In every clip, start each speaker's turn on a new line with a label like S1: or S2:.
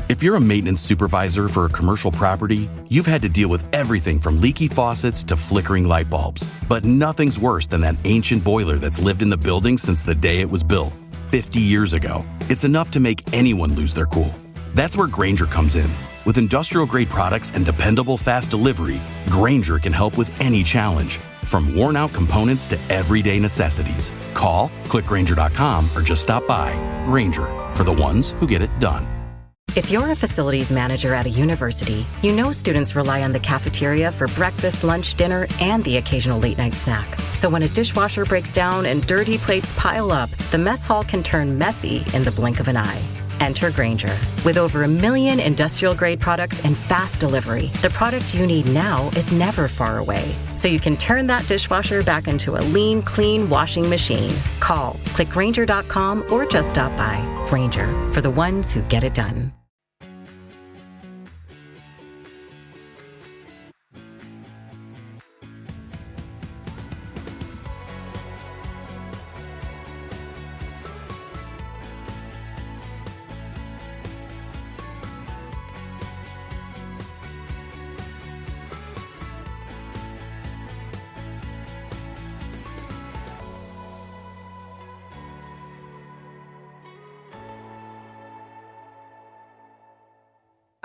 S1: If you're a maintenance supervisor for a commercial property, you've had to deal with everything from leaky faucets to flickering light bulbs. But nothing's worse than that ancient boiler that's lived in the building since the day it was built, 50 years ago. It's enough to make anyone lose their cool. That's where Grainger comes in. With industrial-grade products and dependable fast delivery, Grainger can help with any challenge, from worn-out components to everyday necessities. Call, click Grainger.com, or just stop by. Grainger, for the ones who get it done.
S2: If you're a facilities manager at a university, you know students rely on the cafeteria for breakfast, lunch, dinner, and the occasional late-night snack. So when a dishwasher breaks down and dirty plates pile up, the mess hall can turn messy in the blink of an eye. Enter Grainger. With over 1 million industrial-grade products and fast delivery, the product you need now is never far away. So you can turn that dishwasher back into a lean, clean washing machine. Call, click Grainger.com, or just stop by. Grainger, for the ones who get it done.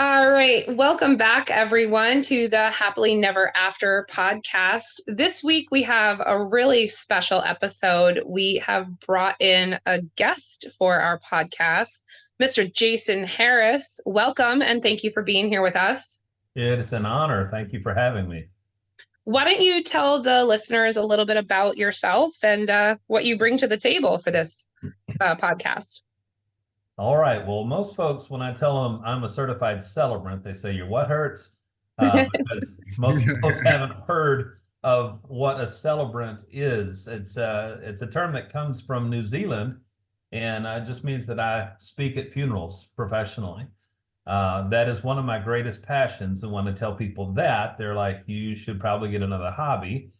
S3: All right. Welcome back, everyone, to the Happily Never After podcast. This week, we have a really special episode. We have brought in a guest for our podcast, Mr. Jason Harris. Welcome, and thank you for being here with us.
S4: It's an honor. Thank you for having me.
S3: Why don't you tell the listeners a little bit about yourself and what you bring to the table for this podcast?
S4: All right. Well, most folks, when I tell them I'm a certified celebrant, they say, "Your what hurts?" Because most folks haven't heard of what a celebrant is. It's a term that comes from New Zealand, and it just means that I speak at funerals professionally. That is one of my greatest passions. And when I tell people that, they're like, "You should probably get another hobby."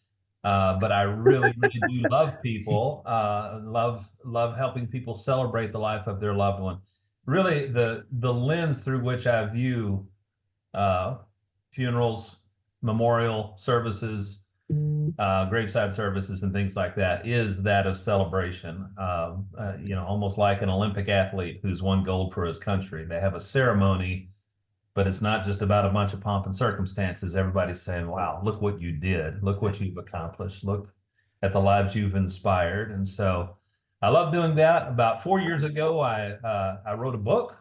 S4: But I really, really do love people, love helping people celebrate the life of their loved one. Really, the lens through which I view funerals, memorial services, graveside services, and things like that is that of celebration. Almost like an Olympic athlete who's won gold for his country. They have a ceremony, but it's not just about a bunch of pomp and circumstances. Everybody's saying, "Wow, look what you did. Look what you've accomplished. Look at the lives you've inspired." And so I love doing that. About 4 years ago, I wrote a book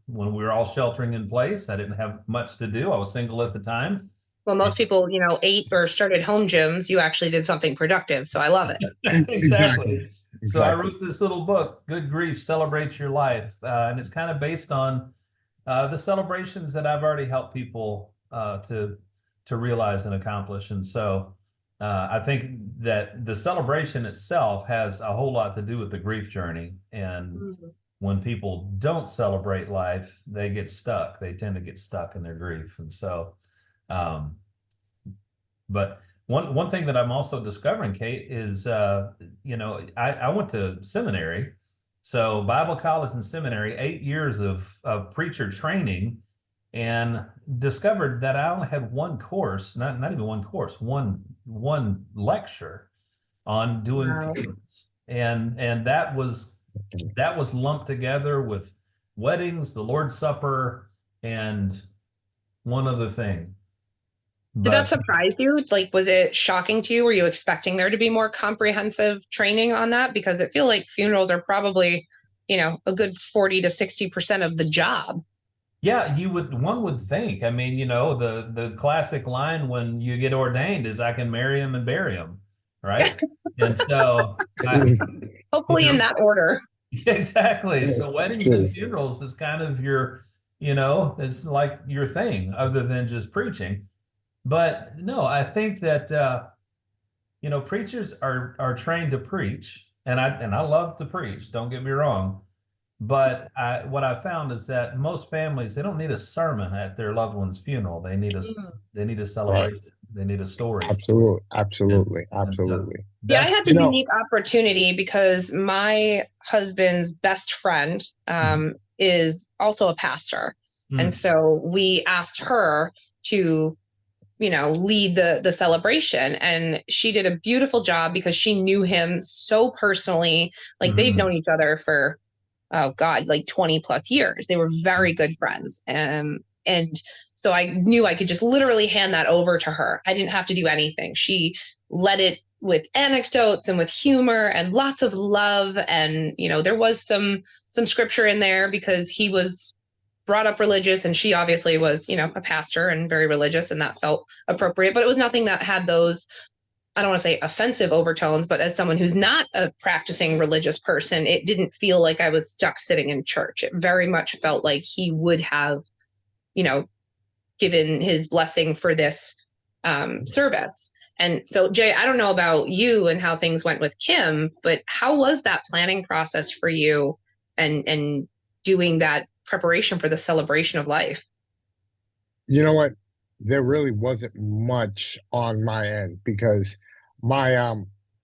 S4: when we were all sheltering in place. I didn't have much to do. I was single at the time.
S3: Well, most people, ate or started home gyms. You actually did something productive. So I love it.
S4: Exactly. So I wrote this little book, Good Grief, Celebrate Your Life. And it's kind of based on the celebrations that I've already helped people to realize and accomplish. And so I think that the celebration itself has a whole lot to do with the grief journey. And when people don't celebrate life, they get stuck. They tend to get stuck in their grief. And so, but one thing that I'm also discovering, Kate, is, I went to seminary. So Bible college and seminary, 8 years of preacher training, and discovered that I only had one course, not even one course, one lecture on doing funerals. And that was lumped together with weddings, the Lord's Supper, and one other thing.
S3: Did that surprise you? Like, was it shocking to you? Were you expecting there to be more comprehensive training on that? Because I feel like funerals are probably, a good 40 to 60% of the job.
S4: Yeah, one would think. I mean, the classic line when you get ordained is, "I can marry him and bury him," right? And so
S3: hopefully in that order.
S4: Exactly. So weddings and funerals is kind of your, it's like your thing other than just preaching. But no, I think that, preachers are trained to preach, and I love to preach, don't get me wrong. But what I found is that most families, they don't need a sermon at their loved one's funeral. They need a celebration. Right. They need a story.
S5: Absolutely.
S3: Yeah, I had the unique opportunity because my husband's best friend is also a pastor.
S4: Mm.
S3: And so we asked her to, lead the celebration, and she did a beautiful job because she knew him so personally. Like they've known each other for, oh God, like 20 plus years. They were very good friends. And so I knew I could just literally hand that over to her. I didn't have to do anything. She led it with anecdotes and with humor and lots of love. And, there was some scripture in there because he was brought up religious and she obviously was, a pastor and very religious, and that felt appropriate, but it was nothing that had those, I don't want to say offensive overtones, but as someone who's not a practicing religious person, it didn't feel like I was stuck sitting in church. It very much felt like he would have, given his blessing for this service. And so, Jay, I don't know about you and how things went with Kim, but how was that planning process for you and doing that preparation for the celebration of life?
S5: You know what? There really wasn't much on my end because my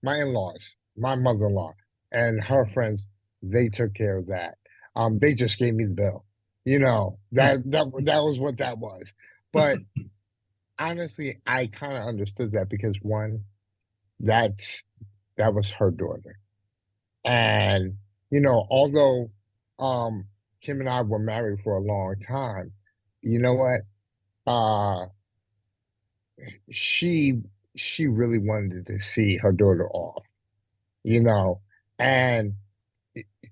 S5: my in-laws, my mother-in-law and her friends, they took care of that. They just gave me the bill. That was what that was. But honestly, I kind of understood that because one, that was her daughter. And although Kim and I were married for a long time, you know what? She really wanted to see her daughter off, and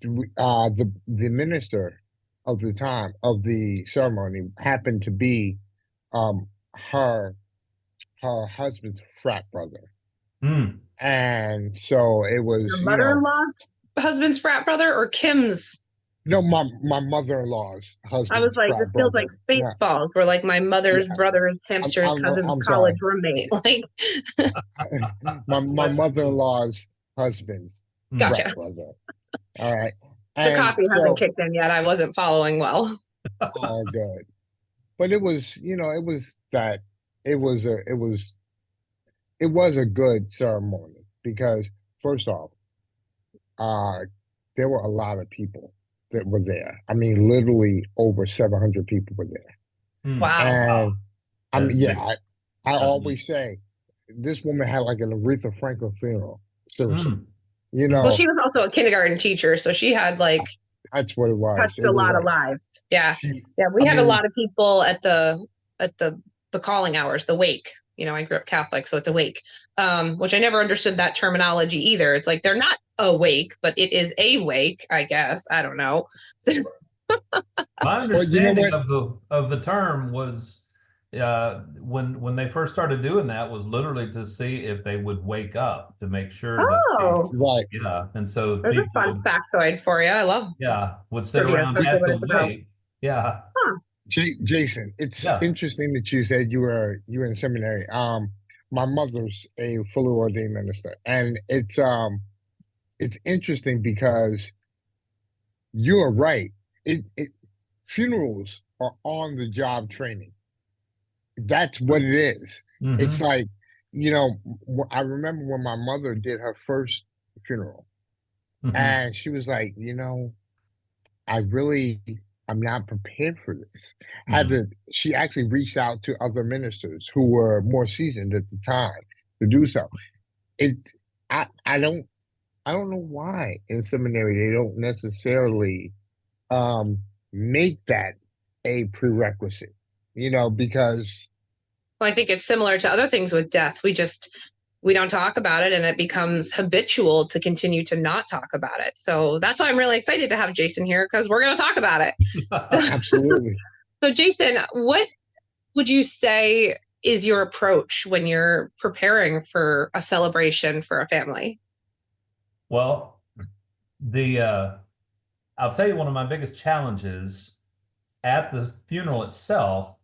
S5: the minister of the time of the ceremony happened to be her husband's frat brother. And so it was
S3: your mother-in-law's husband's frat brother or Kim's?
S5: No, my mother-in-law's husband.
S3: I was like, this feels like Spaceballs, where like my mother's brother's hamster's cousin's college roommate. Like
S5: my mother-in-law's husband's
S3: gotcha.
S5: brother. All right.
S3: The coffee hasn't kicked in yet. I wasn't following well.
S5: Oh, good. But it was, it was a good ceremony because first off, there were a lot of people that were there. I mean, literally over 700 people were there.
S3: Wow.
S5: And I always say this woman had like an Aretha Franklin funeral. Seriously.
S3: Well, she was also a kindergarten teacher, so she had
S5: that's what it was.
S3: Touched a lot of lives. Yeah. We had a lot of people at the calling hours, the wake. I grew up Catholic, so it's a wake, which I never understood that terminology either. It's like they're not awake, but it is a wake, I guess. I don't know.
S4: My understanding of the term was when they first started doing that was literally to see if they would wake up, to make sure
S5: right.
S4: Yeah. And so
S3: there's a fun factoid for you. I love
S4: would sit around at the wake. Yeah.
S5: Jason, it's interesting that you said you were in seminary. My mother's a fully ordained minister, and it's interesting because you're right. Funerals are on the job training. That's what it is. It's like, I remember when my mother did her first funeral, and she was like, I'm not prepared for this. She actually reached out to other ministers who were more seasoned at the time to do so. I don't know why in seminary they don't necessarily make that a prerequisite, because
S3: I think it's similar to other things with death. We don't talk about it, and it becomes habitual to continue to not talk about it. So that's why I'm really excited to have Jason here, because we're going to talk about it.
S5: Absolutely.
S3: So Jason, what would you say is your approach when you're preparing for a celebration for a family?
S4: Well, I'll tell you, one of my biggest challenges at the funeral itself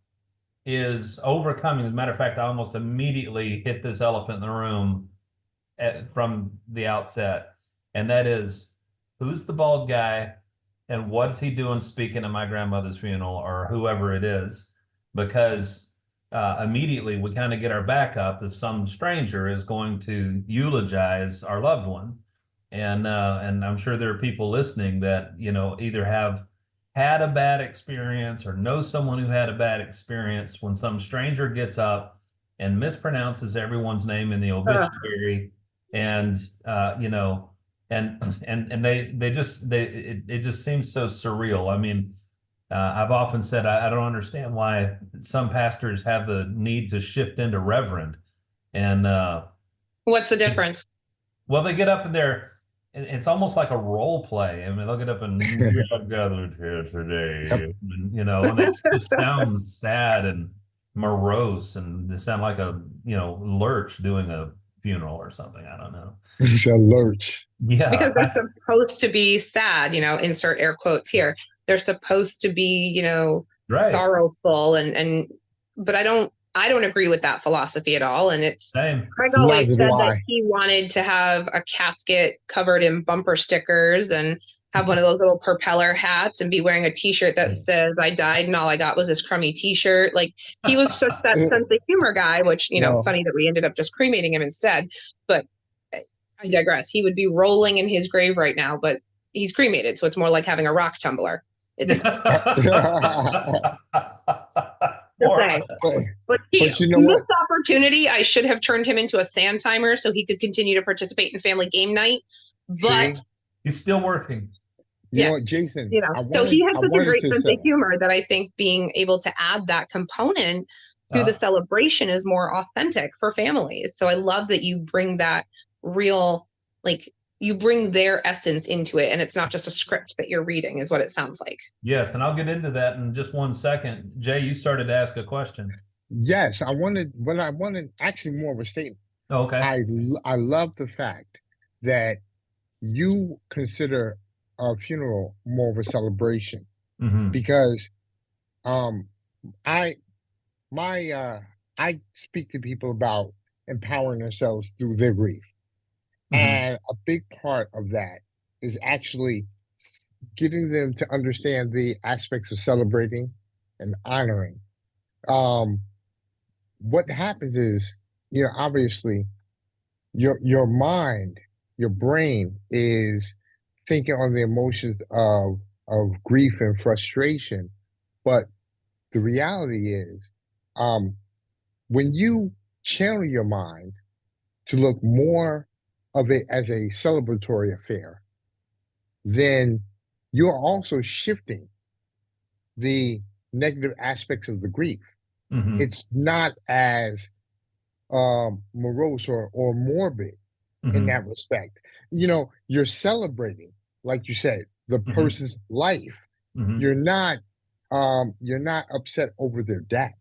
S4: is overcoming. As a matter of fact, I almost immediately hit this elephant in the room from the outset, and that is, who's the bald guy and what's he doing speaking at my grandmother's funeral, or whoever it is, because immediately we kind of get our back up if some stranger is going to eulogize our loved one. And I'm sure there are people listening that, either have had a bad experience or know someone who had a bad experience, when some stranger gets up and mispronounces everyone's name in the obituary, and and it just seems so surreal. I mean, I've often said I don't understand why some pastors have the need to shift into reverend. And
S3: What's the difference?
S4: well, they get up in there, and it's almost like a role play. I mean, they'll get up and we are gathered here today,
S5: Yep.
S4: and it just sounds sad and morose, and they sound like a lurch doing a funeral or something. I don't know.
S5: It's a lurch.
S4: Yeah,
S3: Because they're supposed to be sad, insert air quotes here. They're supposed to be,
S4: right.
S3: sorrowful but I don't agree with that philosophy at all. And
S4: Same.
S3: Craig always said that he wanted to have a casket covered in bumper stickers and have one of those little propeller hats and be wearing a t-shirt that says "I died and all I got was this crummy t-shirt." Like, he was such that sense of humor guy, which, funny that we ended up just cremating him instead. But I digress. He would be rolling in his grave right now, but he's cremated, so it's more like having a rock tumbler. It's but
S5: you know what?
S3: Missed opportunity. I should have turned him into a sand timer so he could continue to participate in family game night. But
S4: he's still working.
S5: You know what, Jason?
S3: So he has such a great sense of humor that I think being able to add that component to the celebration is more authentic for families. So I love that you bring that real, you bring their essence into it, and it's not just a script that you're reading, is what it sounds like.
S4: Yes, and I'll get into that in just 1 second. Jay, you started to ask a question.
S5: Yes, I wanted actually more of a statement.
S4: Okay.
S5: I love the fact that you consider a funeral more of a celebration, because I speak to people about empowering themselves through their grief. And a big part of that is actually getting them to understand the aspects of celebrating and honoring. What happens is, obviously your mind, your brain is thinking on the emotions of grief and frustration. But the reality is, when you channel your mind to look more of it as a celebratory affair, then you're also shifting the negative aspects of the grief. It's not as morose or morbid in that respect. You're celebrating, like you said, the person's life. You're not upset over their death.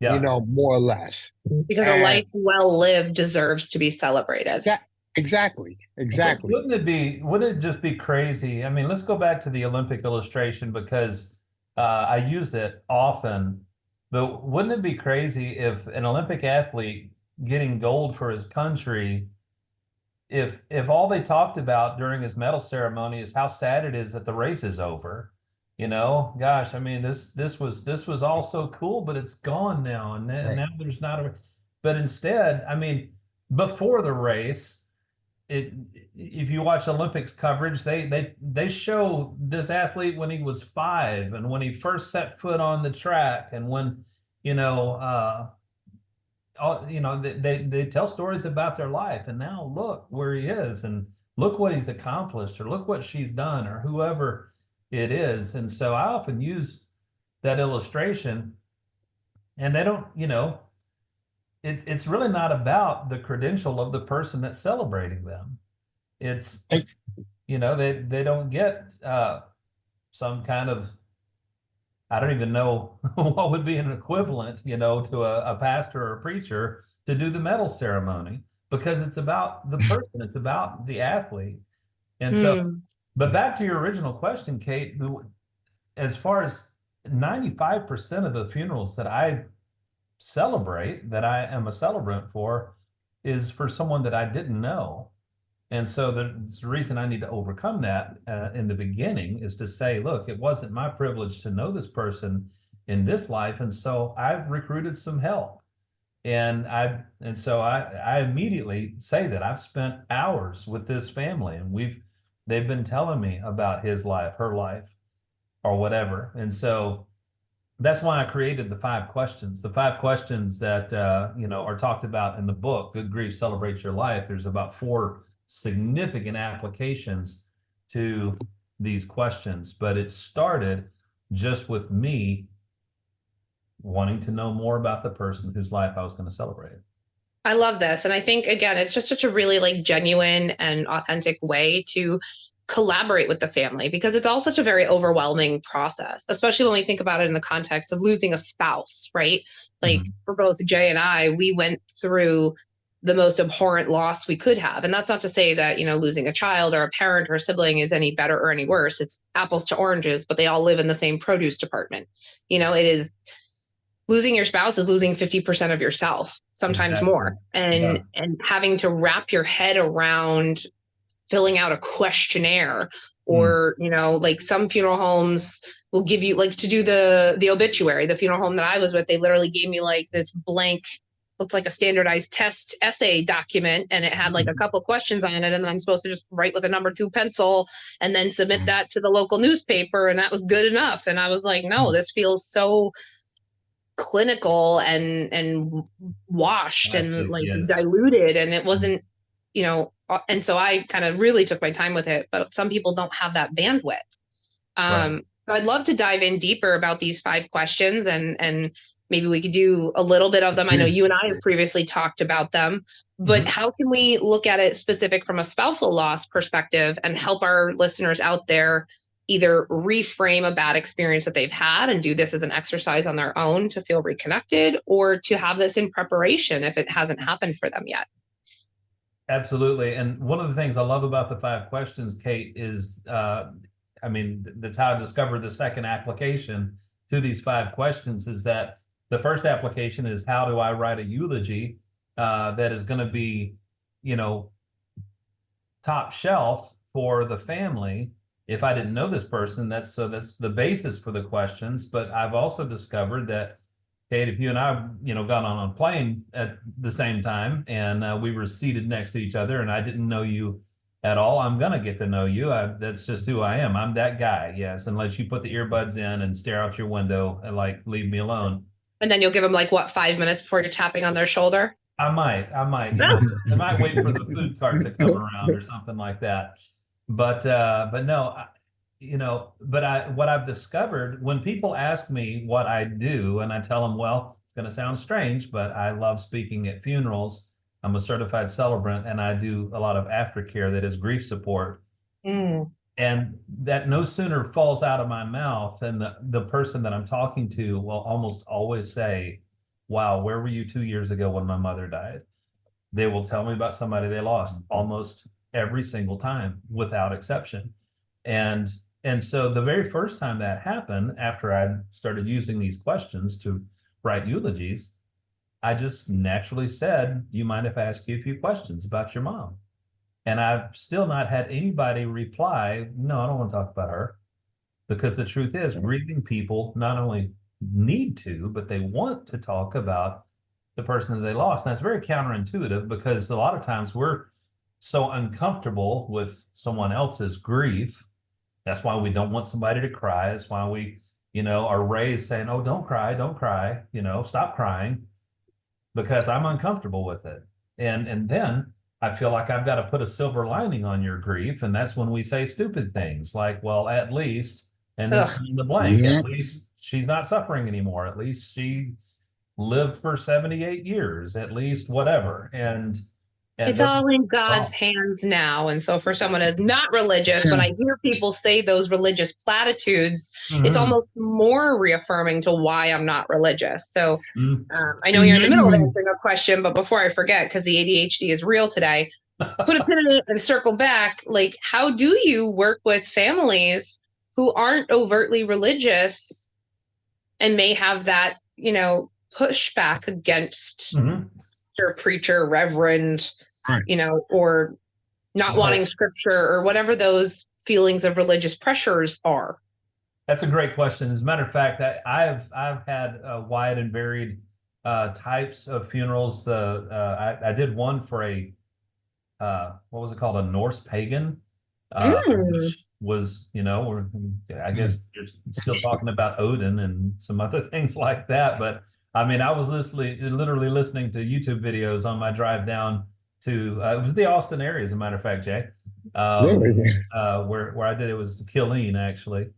S5: More or less.
S3: Because a life well lived deserves to be celebrated.
S5: Exactly.
S4: Wouldn't it just be crazy? I mean, let's go back to the Olympic illustration, because I use it often, but wouldn't it be crazy if an Olympic athlete getting gold for his country, if all they talked about during his medal ceremony is how sad it is that the race is over? Gosh, I mean, this was all so cool, but it's gone now, and now there's not a. But instead, I mean, before the race, if you watch Olympics coverage, they show this athlete when he was 5 and when he first set foot on the track, and when they tell stories about their life, and now look where he is, and look what he's accomplished, or look what she's done, or whoever it is. And so I often use that illustration, and they don't, it's really not about the credential of the person that's celebrating them. It's, they don't get some kind of, I don't even know what would be an equivalent, to a pastor or a preacher to do the medal ceremony, because it's about the person, it's about the athlete. And so, but back to your original question, Kate, as far as 95% of the funerals that I celebrate, that I am a celebrant for, is for someone that I didn't know. And so the reason I need to overcome that in the beginning is to say, look, it wasn't my privilege to know this person in this life. And so I recruited some help. And so I immediately say that I've spent hours with this family, and they've been telling me about his life, her life. or whatever. And so that's why I created the 5 questions. The 5 questions that are talked about in the book, Good Grief, Celebrate Your Life. There's about 4 significant applications to these questions, but it started just with me wanting to know more about the person whose life I was going to celebrate.
S3: I love this. And I think, again, it's just such a really like genuine and authentic way to collaborate with the family, because it's all such a very overwhelming process, especially when we think about it in the context of losing a spouse, right? Like for both Jay and I, we went through the most abhorrent loss we could have. And that's not to say that, losing a child or a parent or a sibling is any better or any worse. It's apples to oranges, but they all live in the same produce department. It is, losing your spouse is losing 50% of yourself, sometimes more. And having to wrap your head around filling out a questionnaire, or like some funeral homes will give you, like, to do the obituary. The funeral home that I was with, they literally gave me like this blank, looked like a standardized test essay document, and it had like a couple questions on it, and then I'm supposed to just write with a number 2 pencil and then submit that to the local newspaper, and that was good enough. And I was like, no, this feels so clinical and washed and like diluted, and it wasn't, and so I kind of really took my time with it. But some people don't have that bandwidth. So I'd love to dive in deeper about these 5 questions, and maybe we could do a little bit of them. I know you and I have previously talked about them, but how can we look at it specific from a spousal loss perspective and help our listeners out there either reframe a bad experience that they've had and do this as an exercise on their own to feel reconnected, or to have this in preparation if it hasn't happened for them yet?
S4: Absolutely. And one of the things I love about the 5 questions, Kate, is, that's how I discovered the second application to these 5 questions, is that the first application is, how do I write a eulogy that is going to be, top shelf for the family? If I didn't know this person, that's the basis for the questions. But I've also discovered that, Kate, if you and I, got on a plane at the same time, and we were seated next to each other, and I didn't know you at all, I'm going to get to know you. That's just who I am. I'm that guy. Yes. Unless you put the earbuds in and stare out your window and like, leave me alone. And
S3: then you'll give them like, what, 5 minutes before you're tapping on their should?
S4: I might, I might wait for the food cart to come around or something like that. But no, what I've discovered when people ask me what I do, and I tell them, well, it's going to sound strange, but I love speaking at funerals. I'm a certified celebrant, and I do a lot of aftercare, that is grief support. And that no sooner falls out of my mouth than the person that I'm talking to will almost always say, wow, where were you 2 years ago when my mother died? They will tell me about somebody they lost almost every single time, without exception. And so the very first time that happened, after I started using these questions to write eulogies, I just naturally said, do you mind if I ask you a few questions about your mom? And I've still not had anybody reply, no, I don't want to talk about her. Because the truth is, grieving people not only need to, but they want to talk about the person that they lost. And that's very counterintuitive, because a lot of times we're so uncomfortable with someone else's grief. That's why we don't want somebody to cry. That's why we, are raised saying, oh, don't cry, stop crying, because I'm uncomfortable with it. And then I feel like I've got to put a silver lining on your grief. And that's when we say stupid things like, well, at least, and then in the blank, at least she's not suffering anymore. At least she lived for 78 years, at least whatever. And
S3: it's all in God's hands now. And so for someone who's not religious, when I hear people say those religious platitudes, it's almost more reaffirming to why I'm not religious. So I know you're in the middle of answering a question, but before I forget, because the ADHD is real today, put a pin in it and circle back. Like, how do you work with families who aren't overtly religious and may have that, pushback against their preacher, reverend, or not wanting scripture, or whatever those feelings of religious pressures are?
S4: That's a great question. As a matter of fact, I've had wide and varied types of funerals. I did one for a what was it called? A Norse pagan. was, or I guess you're still talking about Odin and some other things like that. But I mean, I was literally listening to YouTube videos on my drive down to, it was the Austin area, as a matter of fact, Jay,
S5: Really?
S4: where I did, it was Killeen, actually.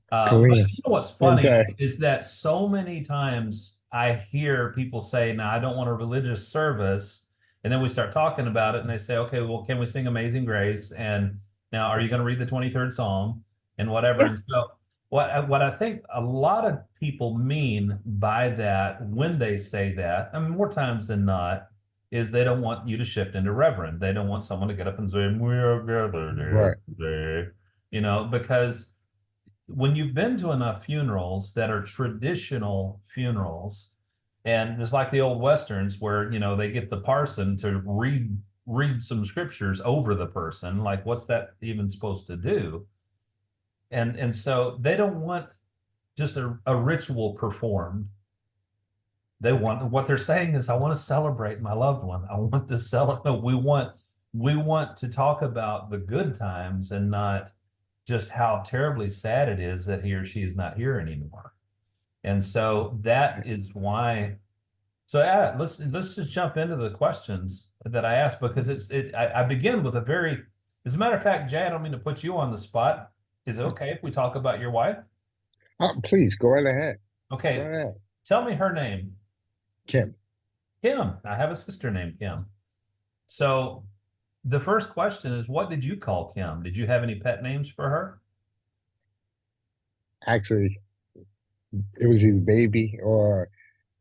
S4: But
S5: Clean.
S4: you know what's funny
S5: Okay.
S4: is that so many times I hear people say, "Now I don't want a religious service," and then we start talking about it, and they say, "Okay, well, can we sing Amazing Grace?" And now, are you going to read the 23rd Psalm and whatever?
S3: Yeah.
S4: And so, what I think a lot of people mean by that when they say that, I mean, more times than not, is they don't want you to shift into reverend. They don't want someone to get up and say, "We are gathered
S5: Right.
S4: here today," because when you've been to enough funerals that are traditional funerals, and it's like the old westerns where they get the parson to read some scriptures over the person, like what's that even supposed to do? And so they don't want just a ritual performed. They want, what they're saying is, I want to celebrate my loved one. I want to celebrate. We want to talk about the good times and not just how terribly sad it is that he or she is not here anymore. And so that is why. So yeah, let's just jump into the questions that I asked, because I begin with a very, as a matter of fact, Jay, I don't mean to put you on the spot. Is it okay if we talk about your wife?
S5: Please go right ahead. Go
S4: Okay,
S5: right ahead.
S4: tell me her name.
S5: Kim.
S4: Kim. I have a sister named Kim. So the first question is, what did you call Kim? Did you have any pet names for her?
S5: Actually, it was either baby or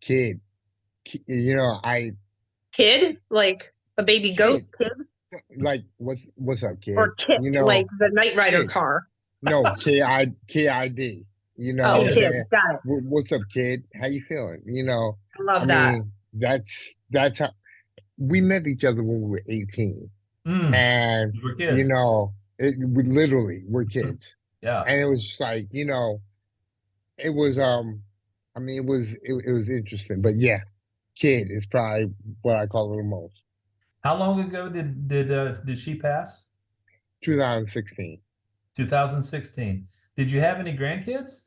S5: kid.
S3: Kid, like a baby goat kid,
S5: Like what's up, kid?
S3: or Kit, like the Knight Rider
S5: kid.
S3: car.
S5: No, KID.
S3: Oh,
S5: what I'm
S3: kid,
S5: saying?
S3: got it.
S5: What's up, kid? How you feeling?
S3: I love that.
S5: mean, that's how we met each other when we were 18. And
S4: You were kids.
S5: we literally were kids.
S4: Yeah.
S5: And it was just like, it was it was interesting. But yeah, kid is probably what I call her the most.
S4: How long ago did she pass?
S5: 2016.
S4: 2016. Did you have any grandkids?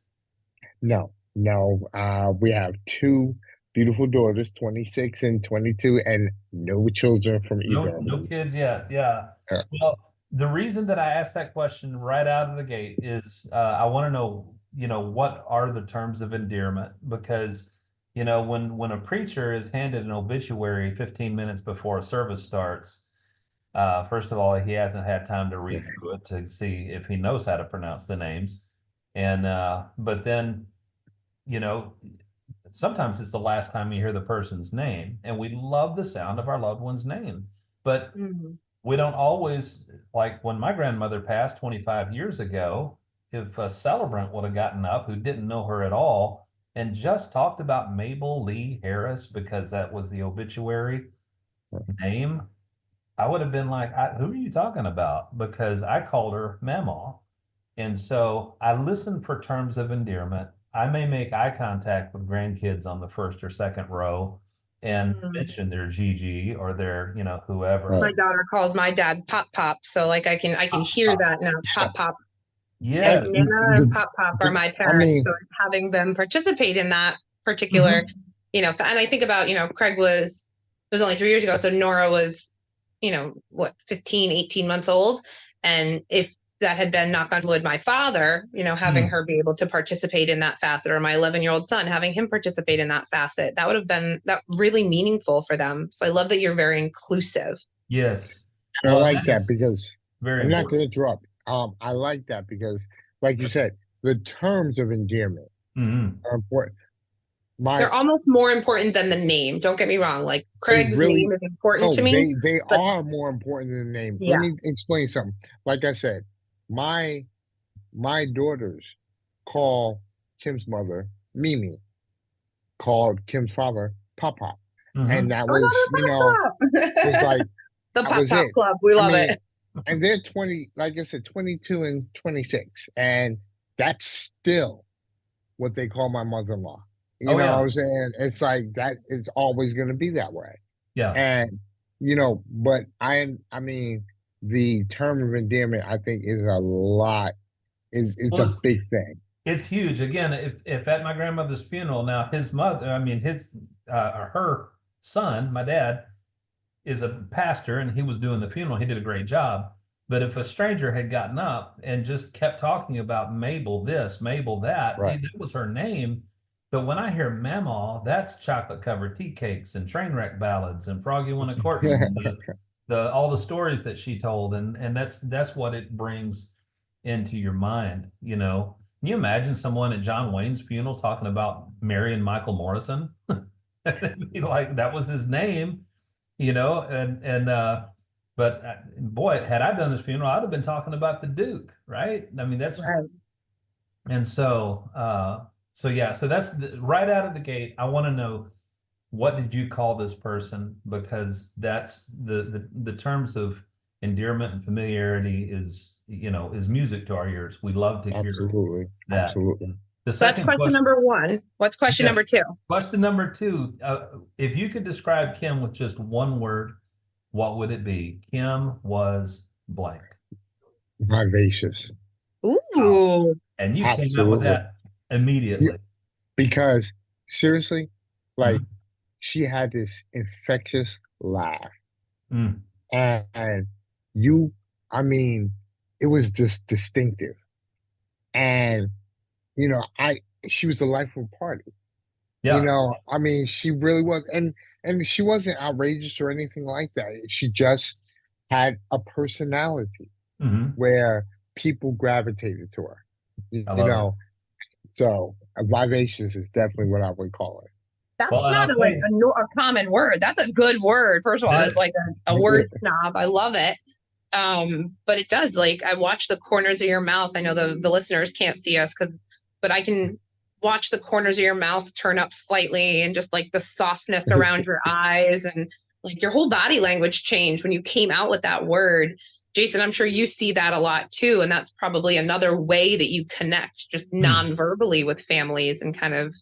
S5: No. We have two beautiful daughters, 26 and 22, and no children from either.
S4: No kids yet. Yeah. Well, the reason that I asked that question right out of the gate is I want to know, what are the terms of endearment? Because, when a preacher is handed an obituary 15 minutes before a service starts, first of all, he hasn't had time to read through it to see if he knows how to pronounce the names. And but then, sometimes it's the last time you hear the person's name, and we love the sound of our loved one's name. But we don't always, like when my grandmother passed 25 years ago, if a celebrant would have gotten up who didn't know her at all and just talked about Mabel Lee Harris because that was the obituary name, I would have been like, who are you talking about? Because I called her Mama. And so I listen for terms of endearment. I may make eye contact with grandkids on the first or second row and mention their Gigi or their, whoever.
S3: My daughter calls my dad Pop Pop, so like I can hear that now. Pop Pop.
S4: Yeah.
S3: And Nana and Pop Pop are my parents, so having them participate in that particular, and I think about, Craig it was only 3 years ago, so Nora was, 15, 18 months old, and if that had been, knock on wood, my father, having her be able to participate in that facet, or my 11-year-old son, having him participate in that facet, that would have been that really meaningful for them. So I love that you're very inclusive.
S4: Yes.
S5: I like that because
S4: I'm
S5: not going to interrupt. I like that because, like you said, the terms of endearment are important.
S3: They're almost more important than the name. Don't get me wrong. Like Craig's name is important to me.
S5: They are more important than the name.
S3: Yeah.
S5: Let me explain something. Like I said, my daughters call Kim's mother Mimi, called Kim's father Papa, and that was was like
S3: the Pop Pop Club. We love it.
S5: And they're 20, like I said, 22 and 26, and that's still what they call my mother-in-law. You know what I'm saying? It's like that. It's always going to be that way.
S4: Yeah.
S5: And but I mean, the term of endearment, I think, is a lot it's
S4: Well,
S5: a big thing.
S4: it's huge. Again, if at my grandmother's funeral, now his mother, I mean or her son, my dad, is a pastor and he was doing the funeral. He did a great job. But if a stranger had gotten up and just kept talking about Mabel this, Mabel that,
S5: Right.
S4: that was her name. But when I hear Mamaw, that's chocolate covered tea cakes and train wreck ballads and Froggy Went a Courtin', the all the stories that she told, and that's what it brings into your mind. Can you imagine someone at John Wayne's funeral talking about Mary and Michael Morrison? It'd be like that was his name, but boy, had I done this funeral, I'd have been talking about the Duke, right? I mean, that's
S3: Right.
S4: and so yeah, so that's right out of the gate. I want to know, what did you call this person? Because that's the terms of endearment and familiarity is music to our ears. We love to hear
S5: Absolutely.
S4: that.
S5: Absolutely.
S4: The
S3: So that's
S4: second
S3: question number one. What's question
S4: Yeah.
S3: number two?
S4: Question number two, if you could describe Kim with just one word, what would it be? Kim was blank.
S5: Vivacious.
S3: Ooh.
S4: And you came up with
S5: Absolutely.
S4: that immediately.
S5: Because seriously, like
S4: Mhm.
S5: she had this infectious laugh.
S4: Mm.
S5: And I mean, it was just distinctive. And, she was the life of the party.
S4: Yeah.
S5: I mean, she really was. And she wasn't outrageous or anything like that. She just had a personality
S4: Mhm.
S5: where people gravitated to her.
S4: I
S5: You
S4: love it.
S5: know, so vivacious is definitely what I would call it.
S3: That's
S4: Well, and
S3: not
S4: I'll tell you,
S3: a common word. That's a good word. First of all, it's like a word snob. I love it. But it does, like, I watch the corners of your mouth. I know the listeners can't see us but I can watch the corners of your mouth turn up slightly, and just like the softness around your eyes, and like your whole body language changed when you came out with that word. Jason, I'm sure you see that a lot too. And that's probably another way that you connect just non-verbally with families and kind of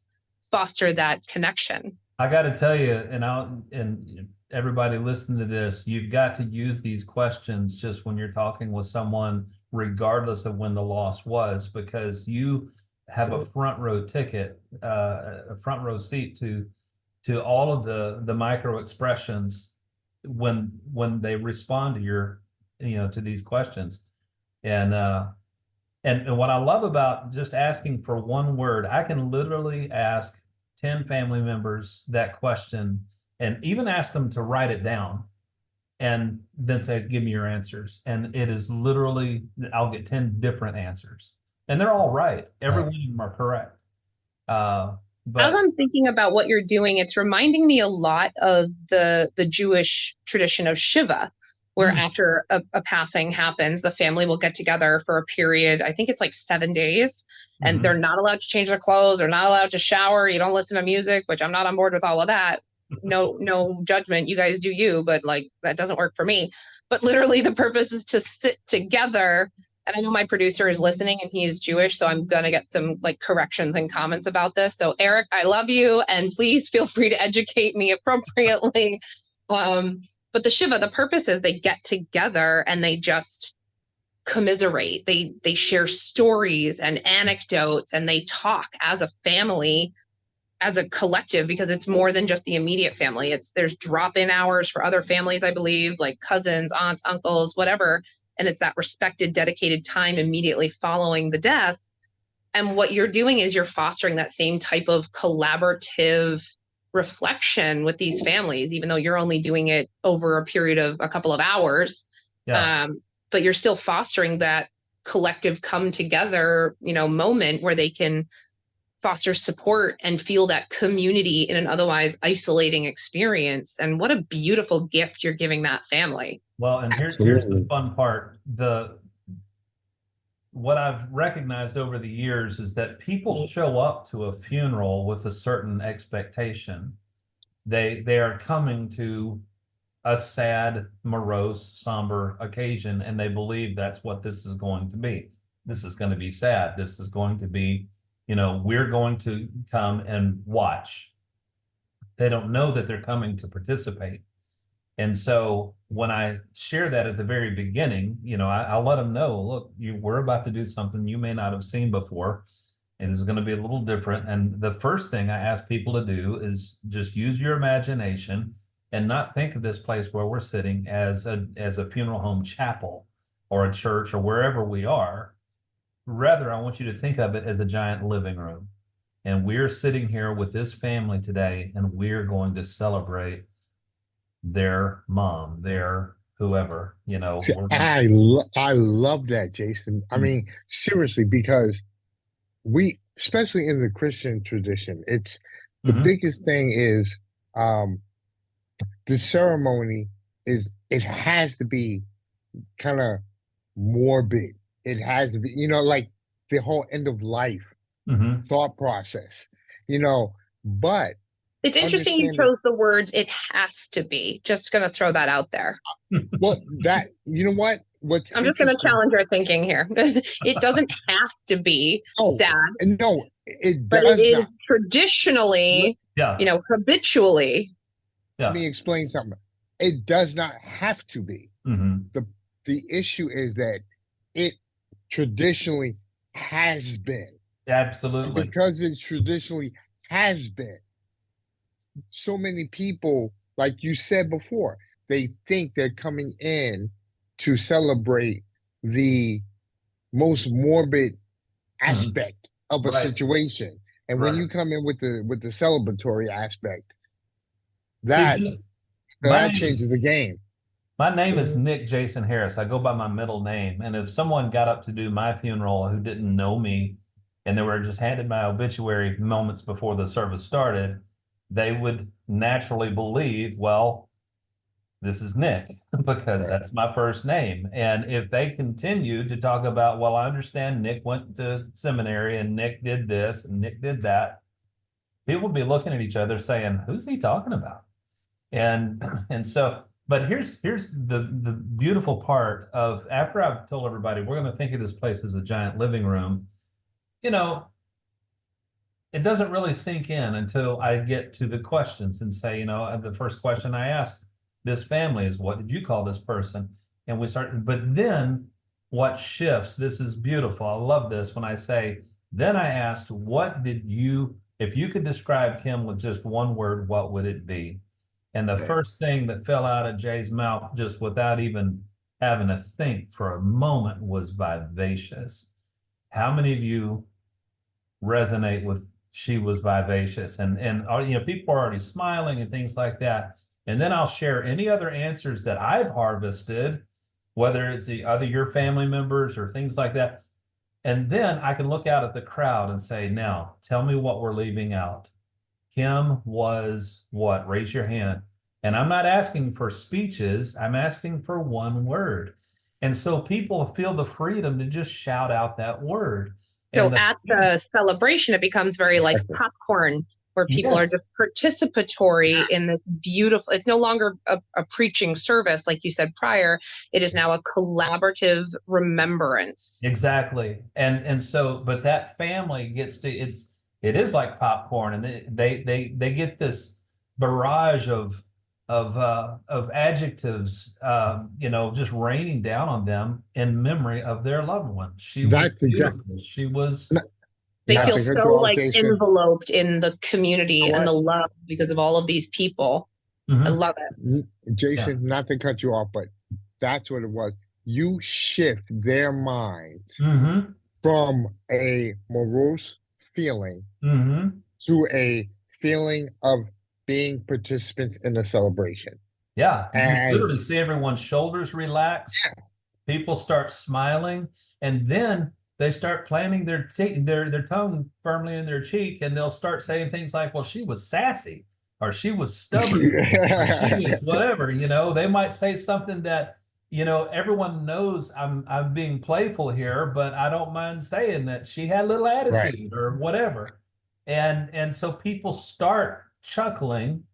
S3: foster that connection.
S4: I got to tell you, and everybody listening to this, you've got to use these questions just when you're talking with someone, regardless of when the loss was, because you have a front row ticket, a front row seat to all of the micro expressions when they respond to to these questions. And what I love about just asking for one word, I can literally ask 10 family members that question and even ask them to write it down and then say, give me your answers. And it is literally, I'll get 10 different answers. And they're all right. Every one of them are correct.
S3: As I'm thinking about what you're doing, it's reminding me a lot of the Jewish tradition of Shiva, where after a passing happens, the family will get together for a period. I think it's like 7 days, and they're not allowed to change their clothes. They're not allowed to shower. You don't listen to music, which I'm not on board with all of that. No judgment. You guys do you, but like that doesn't work for me. But literally the purpose is to sit together. And I know my producer is listening and he is Jewish, so I'm going to get some like corrections and comments about this. So Eric, I love you, and please feel free to educate me appropriately. But the Shiva, the purpose is they get together and they just commiserate. They share stories and anecdotes, and they talk as a family, as a collective, because it's more than just the immediate family. There's drop-in hours for other families, I believe, like cousins, aunts, uncles, whatever. And it's that respected, dedicated time immediately following the death. And what you're doing is you're fostering that same type of collaborative reflection with these families, even though you're only doing it over a period of a couple of hours.
S4: Yeah.
S3: But you're still fostering that collective come together, moment where they can foster support and feel that community in an otherwise isolating experience. And what a beautiful gift you're giving that family.
S4: Well, and here's the fun part. What I've recognized over the years is that people show up to a funeral with a certain expectation. They are coming to a sad, morose, somber occasion, and they believe that's what this is going to be. This is going to be sad. This is going to be, we're going to come and watch. They don't know that they're coming to participate. And so when I share that at the very beginning, I'll let them know, look, we're about to do something you may not have seen before. It is going to be a little different. And the first thing I ask people to do is just use your imagination and not think of this place where we're sitting as a funeral home chapel or a church or wherever we are. Rather, I want you to think of it as a giant living room. And we're sitting here with this family today, and we're going to celebrate their mom, their whoever,
S5: See,
S4: we're going to.
S5: I love that, Jason. I mean, seriously, because we, especially in the Christian tradition, it's the biggest thing is the ceremony it has to be kind of morbid. It has to be, like the whole end of life thought process, but
S3: it's interesting you chose the words "it has to be." Just going to throw that out there.
S5: Well, I'm
S3: just going to challenge our thinking here. It doesn't have to be sad.
S5: No, it does,
S3: but it is traditionally, habitually.
S5: Let me explain something. It does not have to be. The issue is that it traditionally has been.
S4: Absolutely.
S5: And because it traditionally has been, so many people, like you said before, they think they're coming in to celebrate the most morbid aspect of a situation. And when you come in with the celebratory aspect, that changes the game.
S4: My name is Nick Jason Harris. I go by my middle name. And if someone got up to do my funeral who didn't know me and they were just handed my obituary moments before the service started, they would naturally believe, well, this is Nick, because that's my first name. And if they continue to talk about, well, I understand Nick went to seminary and Nick did this and Nick did that, people would be looking at each other saying, who's he talking about? And so, but here's the beautiful part of, after I've told everybody, we're going to think of this place as a giant living room, it doesn't really sink in until I get to the questions and say, the first question I asked this family is, what did you call this person? And we start, but then what shifts, this is beautiful. I love this when I say, then I asked, if you could describe Kim with just one word, what would it be? And the first thing that fell out of Jay's mouth, just without even having to think for a moment, was vivacious. How many of you resonate with she was vivacious? And people are already smiling and things like that. And then I'll share any other answers that I've harvested, whether it's the other your family members or things like that. And then I can look out at the crowd and say, now tell me what we're leaving out. Kim was what? Raise your hand. And I'm not asking for speeches. I'm asking for one word. And so people feel the freedom to just shout out that word.
S3: So at the celebration, it becomes very like popcorn, where people are just participatory in this beautiful, it's no longer a preaching service, like you said prior. It is now a collaborative remembrance.
S4: Exactly. And so, but that family gets to, it is like popcorn, and they get this barrage of adjectives, just raining down on them in memory of their loved one. She was beautiful. She was.
S3: They feel so like enveloped in the community and the love because of all of these people. I love it.
S5: Jason, not to cut you off, but that's what it was. You shift their minds from a morose feeling to a feeling of being participants in the celebration.
S4: Yeah, and you literally see everyone's shoulders relax. Yeah. People start smiling, and then they start planting their tongue firmly in their cheek, and they'll start saying things like, well, she was sassy, or she was stubborn, or she was whatever. They might say something that, everyone knows I'm being playful here, but I don't mind saying that she had a little attitude or whatever. And so people start chuckling.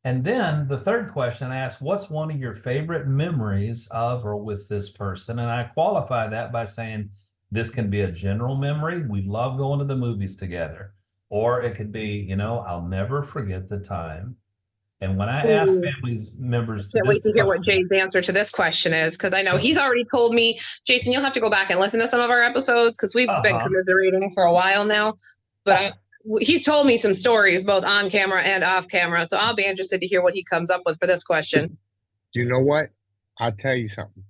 S4: And then the third question I ask, what's one of your favorite memories of or with this person? And I qualify that by saying, this can be a general memory. We love going to the movies together. Or it could be, I'll never forget the time And when I ask family members
S3: Can't wait to hear what Jay's answer to this question is, because I know he's already told me, Jason, you'll have to go back and listen to some of our episodes because we've been commiserating for a while now. But he's told me some stories both on camera and off camera. So I'll be interested to hear what he comes up with for this question.
S5: You know what? I'll tell you something.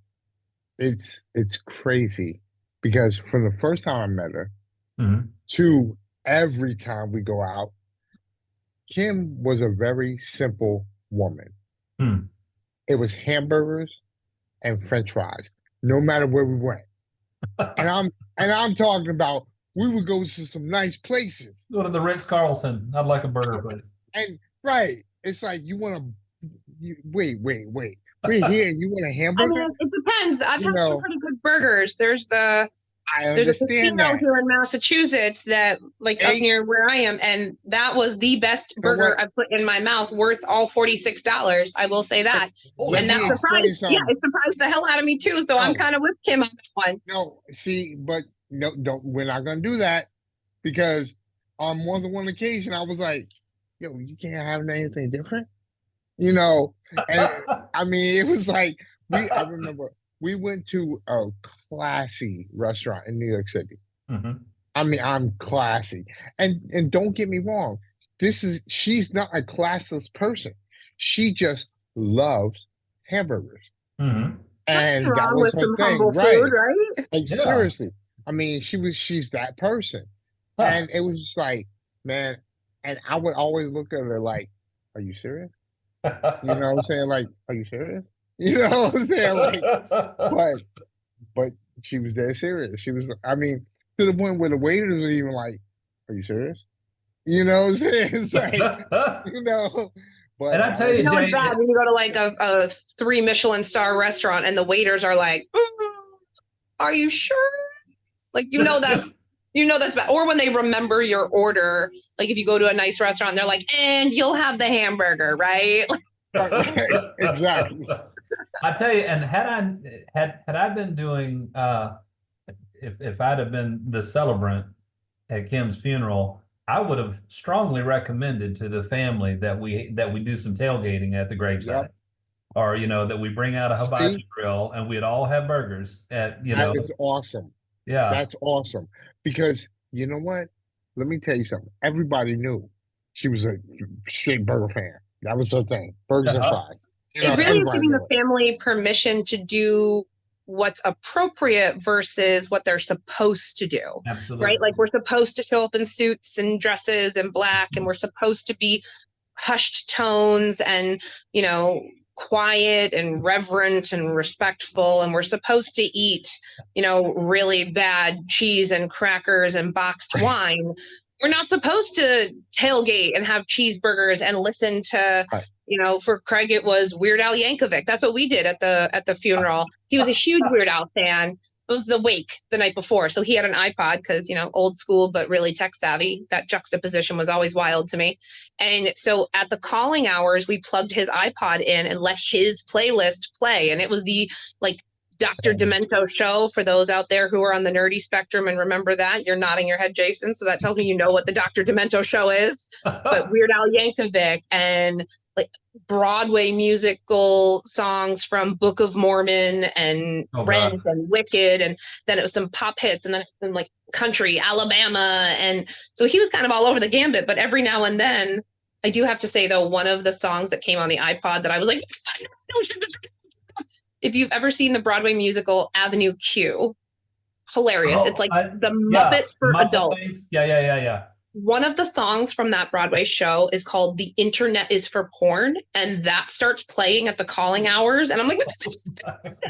S5: It's crazy because from the first time I met her to every time we go out, Kim was a very simple woman. It was hamburgers and French fries, no matter where we went. and I'm talking about we would go to some nice places.
S4: Go to the Ritz-Carlton. I'd like a burger place.
S5: And right, it's like you want to wait. We're here. You want a hamburger?
S3: I mean, it depends. I've had some pretty good burgers. There's a casino here in Massachusetts that up near where I am, and that was the best burger I put in my mouth, worth all $46. I will say that. And that surprised, it surprised the hell out of me too. So I'm kind of with Kim on that one.
S5: No, see, but no, don't. We're not gonna do that because on more than one occasion I was like, "Yo, you can't have anything different," And I mean, it was like I remember. We went to a classy restaurant in New York City. I mean, I'm classy. And don't get me wrong. She's not a classless person. She just loves hamburgers. And that was her thing, right?
S3: Food, right?
S5: Like, seriously. I mean, she's that person. And it was just like, man, and I would always look at her like, are you serious? You know what I'm saying? Like, are you serious? You know what I'm saying? Like, but she was dead serious. She was, I mean, to the point where the waiters were even like, are you serious? You know what I'm saying? It's like, But
S4: and I tell you, Jay,
S3: it's bad when you go to a 3 Michelin star restaurant and the waiters are like, are you sure? Like, that's bad. Or when they remember your order, like if you go to a nice restaurant, they're like, and you'll have the hamburger, right?
S5: Exactly.
S4: I tell you, and had I been doing if I'd have been the celebrant at Kim's funeral, I would have strongly recommended to the family that we do some tailgating at the gravesite. Or that we bring out a hibachi grill and we'd all have burgers at
S5: That is awesome.
S4: Yeah.
S5: That's awesome. Because you know what? Let me tell you something. Everybody knew she was a straight burger fan. That was her thing. Burgers and fries.
S3: It really is giving the family permission to do what's appropriate versus what they're supposed to do.
S4: Absolutely.
S3: Right? Like we're supposed to show up in suits and dresses and black, and we're supposed to be hushed tones and, quiet and reverent and respectful. And we're supposed to eat, really bad cheese and crackers and boxed wine. We're not supposed to tailgate and have cheeseburgers and listen to, for Craig, it was Weird Al Yankovic. That's what we did at the funeral. He was a huge Weird Al fan. It was the wake the night before. So he had an iPod because, old school, but really tech savvy. That juxtaposition was always wild to me. And so at the calling hours, we plugged his iPod in and let his playlist play. And it was the Dr. Demento show. For those out there who are on the nerdy spectrum and remember that, you're nodding your head, Jason. So that tells me you know what the Dr. Demento show is. But Weird Al Yankovic and Broadway musical songs from Book of Mormon and Rent and Wicked, and then it was some pop hits, and then it's been country, Alabama, and so he was kind of all over the gambit. But every now and then, I do have to say though, one of the songs that came on the iPod that I was like, if you've ever seen the Broadway musical Avenue Q, hilarious. It's the Muppets for adults.
S4: Yeah.
S3: One of the songs from that Broadway show is called The Internet is for Porn. And that starts playing at the calling hours. And I'm like,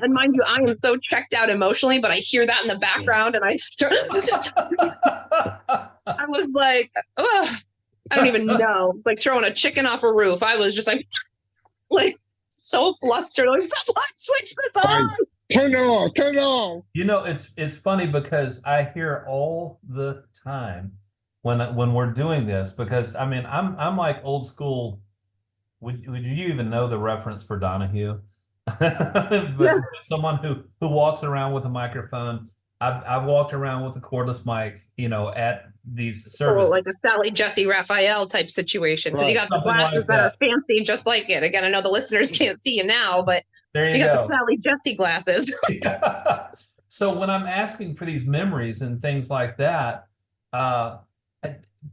S3: and mind you, I am so checked out emotionally, but I hear that in the background and I start, I was like, ugh, I don't even know. It's like throwing a chicken off a roof. I was just like so flustered. Like, someone switch this on.
S5: Turn it on. Turn it on.
S4: It's funny because I hear all the time when we're doing this, because I mean I'm like old school. Would you even know the reference for Donahue? But someone who walks around with a microphone I've walked around with a cordless mic, at these
S3: Oh,
S4: services.
S3: like a Sally Jesse Raphael type situation, because you got the
S4: Something
S3: glasses
S4: like
S3: that are
S4: that.
S3: fancy, just like it. Again, I know the listeners can't see you now, but
S4: There
S3: you
S4: you
S3: got
S4: go.
S3: the Sally Jesse glasses.
S4: So when I'm asking for these memories and things like that, uh,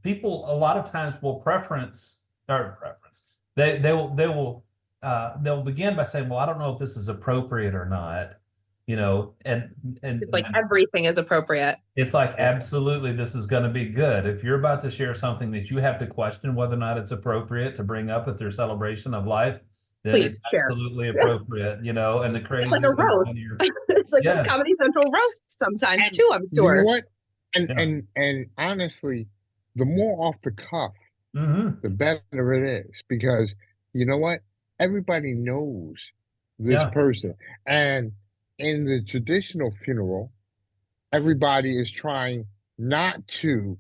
S4: people a lot of times will preference or preference. They'll begin by saying, "Well, I don't know if this is appropriate or not,"
S3: It's like
S4: and
S3: everything is appropriate.
S4: it's like, absolutely, this is going to be good. If you're about to share something that you have to question whether or not it's appropriate to bring up at their celebration of life, then
S3: Please
S4: it's
S3: share.
S4: absolutely appropriate, and the crazy.
S3: Like a roast. It's like
S4: Yes.
S3: Comedy Central roast sometimes too, I'm
S5: You
S3: sure.
S5: know what? And
S4: Yeah.
S5: and honestly, the more off the cuff,
S4: Mm-hmm.
S5: the better it is, because you know what? Everybody knows this
S4: Yeah.
S5: person. And in the traditional funeral, everybody is trying not to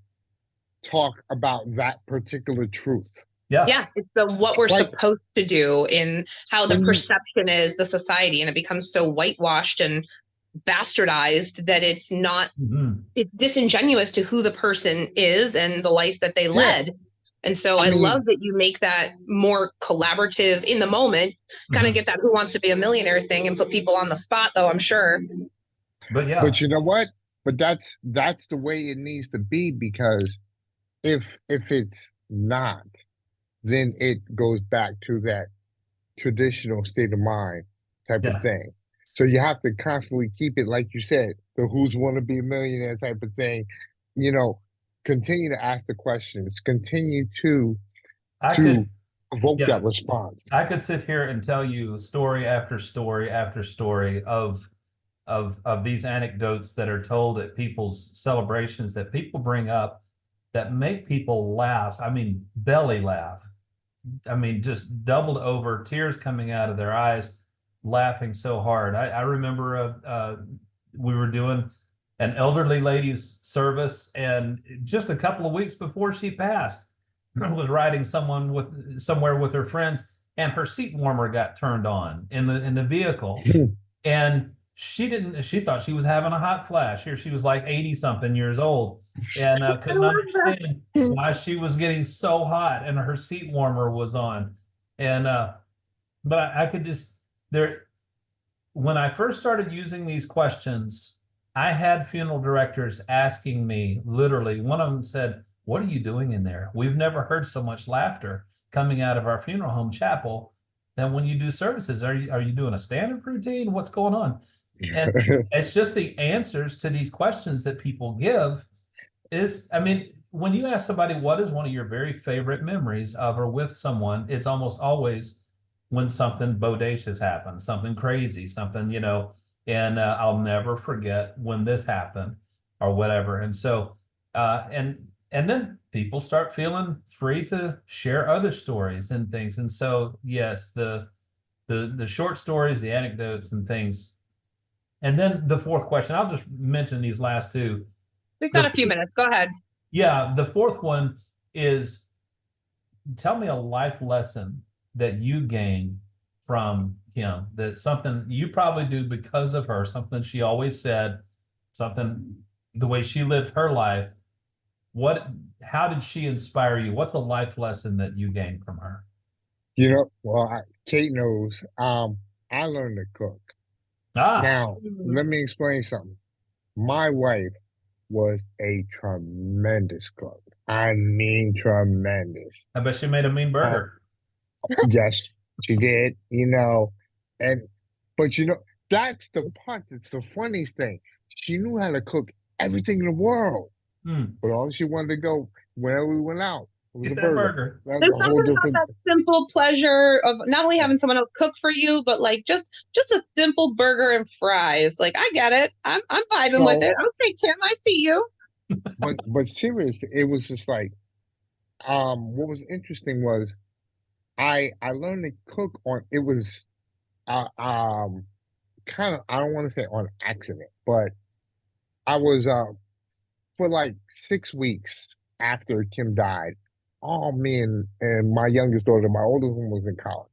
S5: talk about that particular truth.
S4: Yeah.
S3: Yeah, it's what we're
S5: Like,
S3: supposed to do in how the
S5: when you,
S3: perception is, the society, and it becomes so whitewashed and bastardized that it's not,
S4: Mm-hmm.
S3: it's disingenuous to who the person is and the life that they
S5: yeah,
S3: led. And so I
S5: I mean,
S3: love that you make that more collaborative in the moment, kind of
S4: Mhm.
S3: get that Who Wants to Be a Millionaire thing and put people on the spot, though, I'm sure.
S4: But yeah,
S5: but you know what? But that's the way it needs to be, because if it's not, then it goes back to that traditional state of mind type of
S4: yeah,
S5: thing. So you have to constantly keep it, like you said, the who's want to be a millionaire type of thing. You know, continue to ask the questions, continue
S4: I
S5: to
S4: could,
S5: evoke
S4: yeah,
S5: that response.
S4: I could sit here and tell you story after story after story of these anecdotes that are told at people's celebrations that people bring up that make people laugh. I mean, belly laugh. I mean, just doubled over, tears coming out of their eyes, laughing so hard. I remember we were doing an elderly lady's service, and just a couple of weeks before she passed, I was riding somewhere with her friends, and her seat warmer got turned on in the vehicle, and she thought she was having a hot flash. Here she was like 80 something years old, and couldn't understand why she was getting so hot and her seat warmer was on. And but I could just there when I first started using these questions, I had funeral directors asking me, literally, one of them said, "What are you doing in there? We've never heard so much laughter coming out of our funeral home chapel than when you do services. Are you doing a stand-up routine? What's going on?" And it's just the answers to these questions that people give I mean, when you ask somebody what is one of your very favorite memories of or with someone, it's almost always when something bodacious happens, something crazy, something, and I'll never forget when this happened or whatever. And so, and then people start feeling free to share other stories and things. And so, yes, the short stories, the anecdotes and things. And then the fourth question, I'll just mention these last two.
S3: We've got a few minutes. Go ahead.
S4: Yeah, the fourth one is, tell me a life lesson that you gained from Kim, that something you probably do because of her, something she always said, something the way she lived her life. How did she inspire you? What's a life lesson that you gained from her?
S5: Well, Kate knows. I learned to cook.
S4: Ah,
S5: Now, let me explain something. My wife was a tremendous cook. I mean, tremendous.
S4: I bet she made a mean burger.
S5: Yes, she did, and but that's the part that's the funniest thing. She knew how to cook everything in the world, but all she wanted to go whenever we went out was
S4: Get
S5: a
S4: that
S5: burger.
S4: burger.
S5: That's
S3: There's
S5: a whole
S3: something about
S5: different.
S3: that simple pleasure of not only having someone else cook for you, but like just a simple burger and fries. Like, I get it. I'm vibing with
S5: So,
S3: it. Okay, Kim, I see you.
S5: but seriously, it was just like, what was interesting was I learned to cook on. It was kind of, I don't want to say on accident, but I was for like 6 weeks after Kim died, all me and my youngest daughter, my oldest one was in college.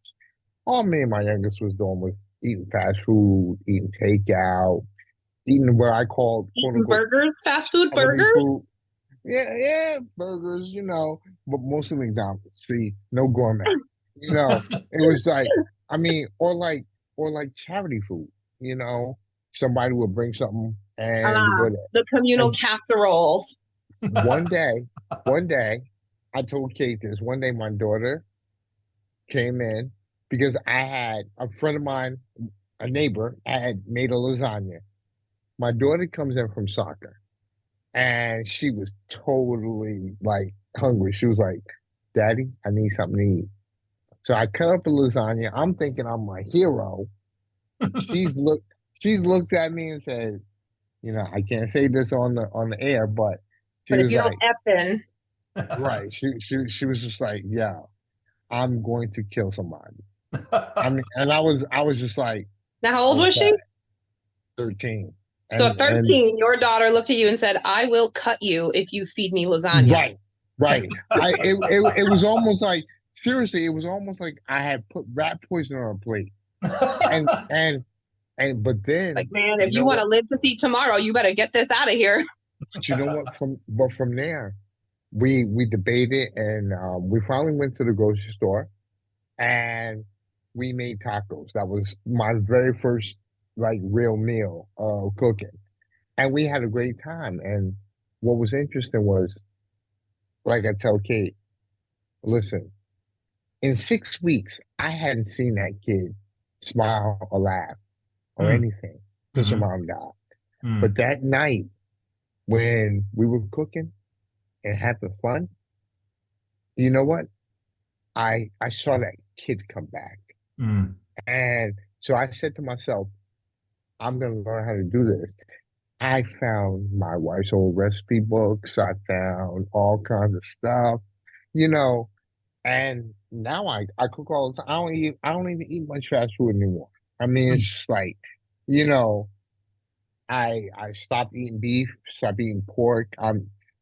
S5: All me and my youngest was doing was eating fast food, eating takeout, eating what I call quote
S3: Eating
S5: unquote
S3: burgers, fast food
S5: healthy
S3: burgers.
S5: food. Yeah, burgers, but mostly McDonald's. See, no gourmet. It was like, I mean, or like charity food. You know, somebody would bring something and
S3: Ah,
S5: would.
S3: the communal
S5: And
S3: casseroles.
S5: one day, one day, I told Kate this. One day, my daughter came in because I had a friend of mine, a neighbor, had made a lasagna. My daughter comes in from soccer and she was totally like hungry. She was like, Daddy, I need something to eat. So I cut up a lasagna. I'm thinking I'm my hero. She's looked she's looked at me and said, I can't say this on the air, but she
S3: But if
S5: was
S3: you don't
S5: like,
S3: effing,
S5: right. She was just like, yeah, I'm going to kill somebody. I mean, and I was just like,
S3: now how old was she?
S5: okay, 13.
S3: So at
S5: And
S3: 13, your daughter looked at you and said, I will cut you if you feed me lasagna.
S5: right, right. It was almost like, seriously, it was almost like I had put rat poison on a plate. And but then,
S3: Like, man, if you want to live to see tomorrow, you better get this out of here.
S5: but you know what? From there, we debated, and we finally went to the grocery store, and we made tacos. That was my very first like real meal cooking, and we had a great time. And what was interesting was, like I tell Kate, listen, in 6 weeks, I hadn't seen that kid smile or laugh or anything since her mom died. But that night, when we were cooking and having fun, you know what? I saw that kid come back. And so I said to myself, I'm going to learn how to do this. I found my wife's old recipe books. I found all kinds of stuff, you know, and now I cook all the time. I don't even eat much fast food anymore. I mean, it's just like, you know, I stopped eating beef, stopped eating pork.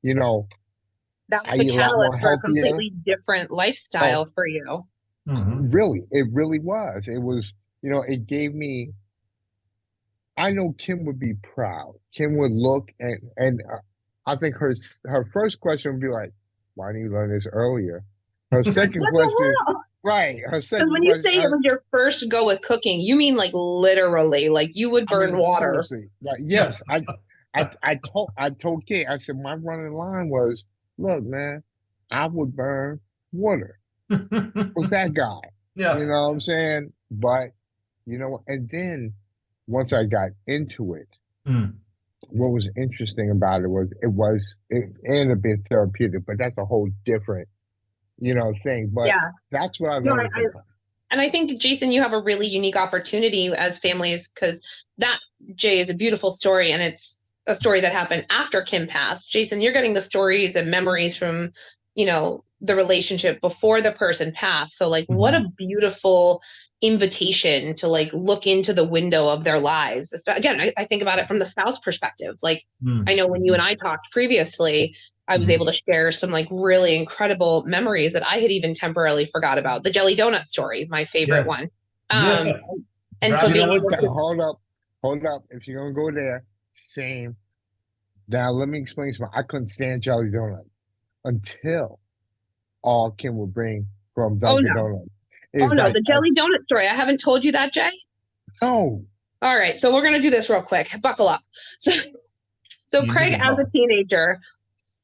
S5: You know,
S3: That was
S5: I
S3: the
S5: eat a lot more
S3: catalyst for a
S5: healthier.
S3: completely different lifestyle for you.
S5: Really, it really was. It was, it gave me. I know Kim would be proud. Kim would look and I think her first question would be like, "Why didn't you learn this earlier?" Her second
S3: What
S5: question,
S3: the hell?
S5: right? Her
S3: Because
S5: second
S3: when you
S5: question,
S3: say it was your first go with cooking, you mean like literally, like you would
S5: I
S3: burn
S5: mean,
S3: water.
S5: seriously, like, yes, I told Kate, I said my running line was, "Look, man, I would burn water." Was that guy?
S4: Yeah.
S5: You know what I'm saying? But and then once I got into it, what was interesting about it was it ended up being therapeutic, but that's a whole different, thing. But
S3: Yeah.
S5: that's what I
S3: No,
S5: learned.
S3: And I think, Jason, you have a really unique opportunity as families because that, Jay, is a beautiful story. And it's a story that happened after Kim passed. Jason, you're getting the stories and memories from, the relationship before the person passed. So like, what a beautiful invitation to like look into the window of their lives. Again, I think about it from the spouse perspective. Like, I know when you and I talked previously, I was able to share some like really incredible memories that I had even temporarily forgot about. The jelly donut story, my favorite one. And so being able to
S5: hold up. If you're gonna go there, same. Now let me explain something. I couldn't stand jelly donut until all Kim would bring from Dunkin' Donuts.
S3: The jelly donut story. I haven't told you that, Jay?
S5: No.
S3: All right, so we're gonna do this real quick. Buckle up. So Craig, as a teenager,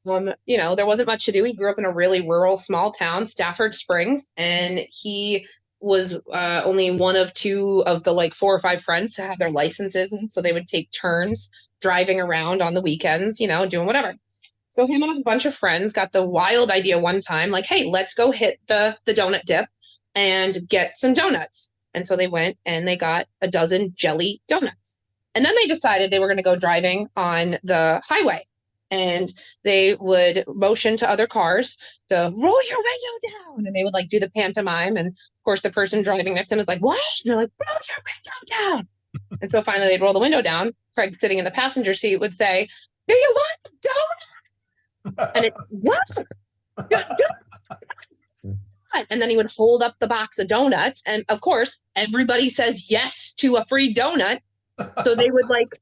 S3: there wasn't much to do. He grew up in a really rural, small town, Stafford Springs, and he was only one of two of the like 4 or 5 friends to have their licenses, and so they would take turns driving around on the weekends, doing whatever. So him and a bunch of friends got the wild idea one time, like, hey, let's go hit the donut dip and get some donuts. And so they went and they got a dozen jelly donuts. And then they decided they were going to go driving on the highway. And they would motion to other cars to roll your window down. And they would like do the pantomime. And of course, the person driving next to them is like, what? And they're like, roll your window down. And so finally they'd roll the window down. Craig, sitting in the passenger seat, would say, do you want a donut? And it's, what? And then he would hold up the box of donuts. And of course, everybody says yes to a free donut. So they would like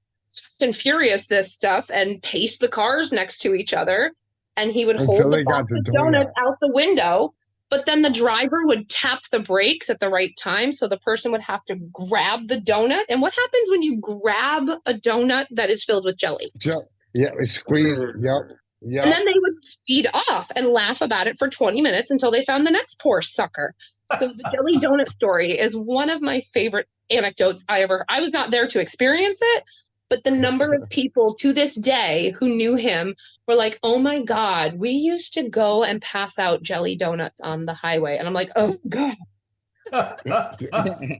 S3: and furious this stuff and pace the cars next to each other. And he would hold the box of donuts out the window, but then the driver would tap the brakes at the right time. So the person would have to grab the donut. And what happens when you grab a donut that is filled with jelly?
S5: Yeah, it's squeezed. Yep. Yep.
S3: And then they would speed off and laugh about it for 20 minutes until they found the next poor sucker. So the jelly donut story is one of my favorite anecdotes I was not there to experience it, but the number of people to this day who knew him were like, oh my God, we used to go and pass out jelly donuts on the highway. And I'm like, oh God.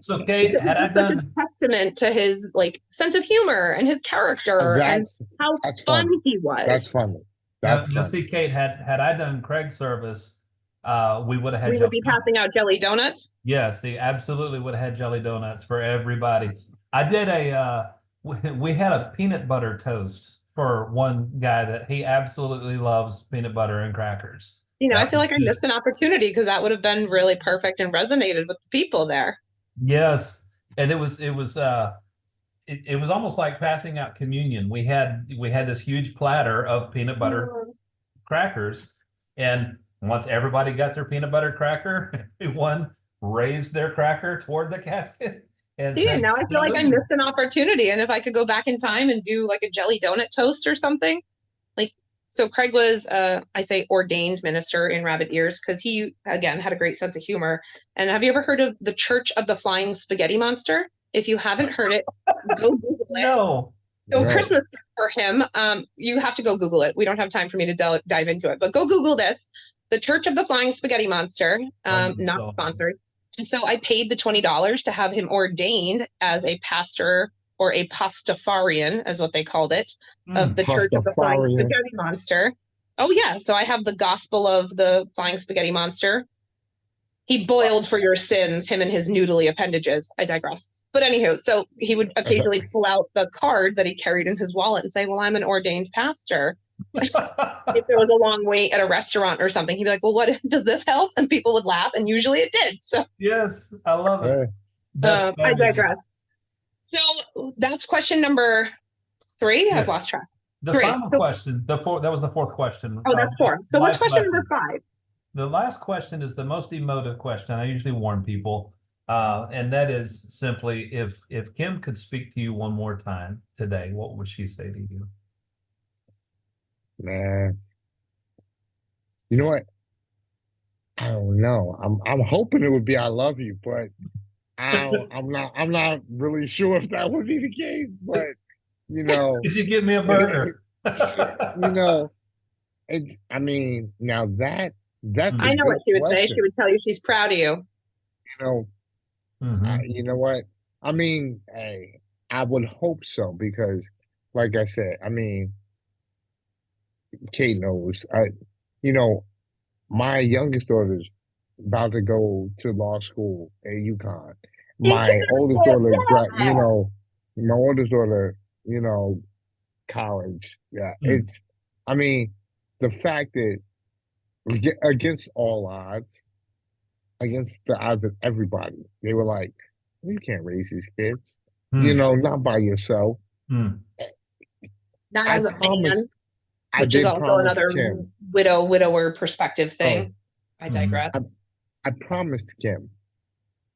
S4: So Kate, had I done
S3: a testament to his like sense of humor and his character and how fun he was.
S5: That's funny.
S4: You'll see, Kate, had I done Craig's service, we would have had.
S3: We would be passing out jelly donuts.
S4: Yes, he absolutely would have had jelly donuts for everybody. I did we had a peanut butter toast for one guy that he absolutely loves peanut butter and crackers.
S3: You know, I feel like I missed an opportunity because that would have been really perfect and resonated with the people there.
S4: Yes, and it was almost like passing out communion. We had this huge platter of peanut butter crackers, and once everybody got their peanut butter cracker, everyone raised their cracker toward the casket. And
S3: see, now I feel like I missed an opportunity. And if I could go back in time and do like a jelly donut toast or something, like. So Craig was, I say ordained minister in Rabbit Ears because he, again, had a great sense of humor. And have you ever heard of the Church of the Flying Spaghetti Monster? If you haven't heard it, go Google it.
S4: No.
S3: So Christmas for him, you have to go Google it. We don't have time for me to dive into it, but go Google this. The Church of the Flying Spaghetti Monster, not sponsored. And so I paid the $20 to have him ordained as a pastor or a Pastafarian, as what they called it, of the Church of the Flying Spaghetti Monster. Oh, yeah. So I have the Gospel of the Flying Spaghetti Monster. He boiled for your sins, him and his noodly appendages. I digress. But anywho, so he would occasionally pull out the card that he carried in his wallet and say, well, I'm an ordained pastor. If there was a long wait at a restaurant or something, he'd be like, well, what does this help? And people would laugh. And usually it did. So
S4: yes, I love it.
S3: I digress. So that's question number 3. Yes. I've lost track.
S4: The final question, that was the 4th question.
S3: Oh, that's 4. So what's question number 5?
S4: The last question is the most emotive question. I usually warn people, and that is simply, if Kim could speak to you one more time today, what would she say to you?
S5: Man, you know what? I don't know. I'm hoping it would be I love you, but I'm not really sure if that would be the case, but you know.
S4: Did you give me a burger?
S5: You know, I mean, now that's
S3: I know what she would say. She would tell you she's proud of you.
S5: You know, you know what? I mean, hey, I would hope so because, like I said, I mean, Kate knows. You know, my youngest daughter's about to go to law school at UConn. My oldest daughter, you know, college. Yeah, it's. I mean, the fact that against all odds, against the odds of everybody, they were like, "You can't raise these kids, you know, not by yourself."
S3: Not as a man, which is also another widower perspective thing. I digress.
S5: I promised Kim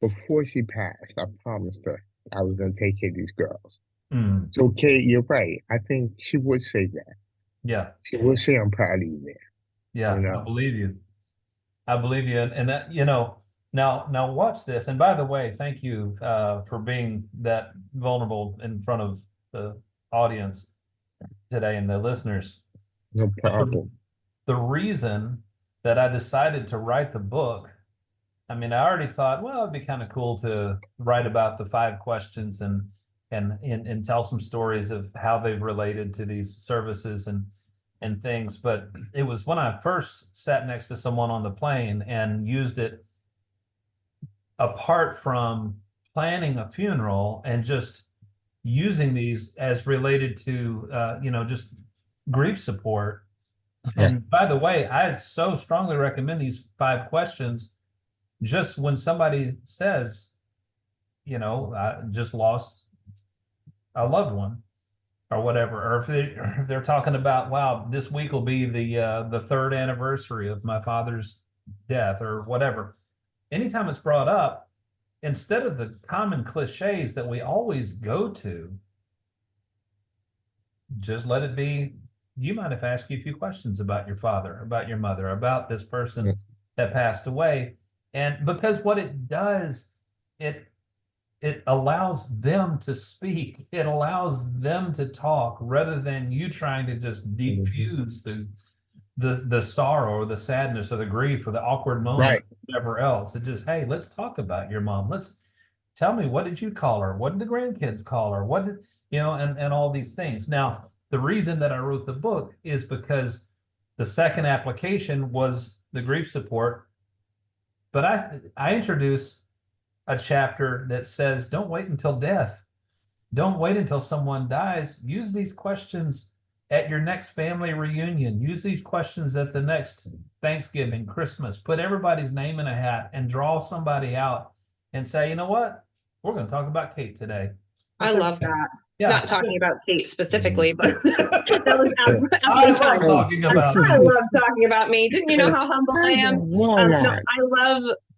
S5: before she passed. I promised her I was going to take care of these girls. So, Kate, you're right. I think she would say that.
S4: Yeah,
S5: she would say, "I'm proud of you, man."
S4: Yeah, you know? I believe you. And that, you know, now watch this. And by the way, thank you for being that vulnerable in front of the audience today and the listeners.
S5: No problem.
S4: The reason that I decided to write the book, I mean, I already thought, well, it'd be kind of cool to write about the 5 questions and tell some stories of how they've related to these services and things. But it was when I first sat next to someone on the plane and used it apart from planning a funeral and just using these as related to, you know, just grief support. And by the way, I so strongly recommend these 5 questions just when somebody says, you know, I just lost a loved one. or whatever, or if they're talking about, wow, this week will be the third anniversary of my father's death or whatever. Anytime it's brought up, instead of the common cliches that we always go to, just let it be. You might have asked you a few questions about your father, about your mother, about this person that passed away. And because what it does, it allows them to speak. It allows them to talk rather than you trying to just diffuse the sorrow or the sadness or the grief or the awkward moment,
S5: Right.
S4: or whatever else. It just, hey, let's talk about your mom. Let's tell me, what did you call her? What did the grandkids call her? What did, and all these things. Now, the reason that I wrote the book is because the second application was the grief support. But I introduce a chapter that says, don't wait until death. Don't wait until someone dies. Use these questions at your next family reunion. Use these questions at the next Thanksgiving, Christmas. Put everybody's name in a hat and draw somebody out and say, you know what? We're going to talk about Kate today.
S3: I love that.
S4: Yeah.
S3: Not talking about Kate specifically, but that was
S4: I love talking about
S3: I love talking about me. Didn't you know how humble I am? No,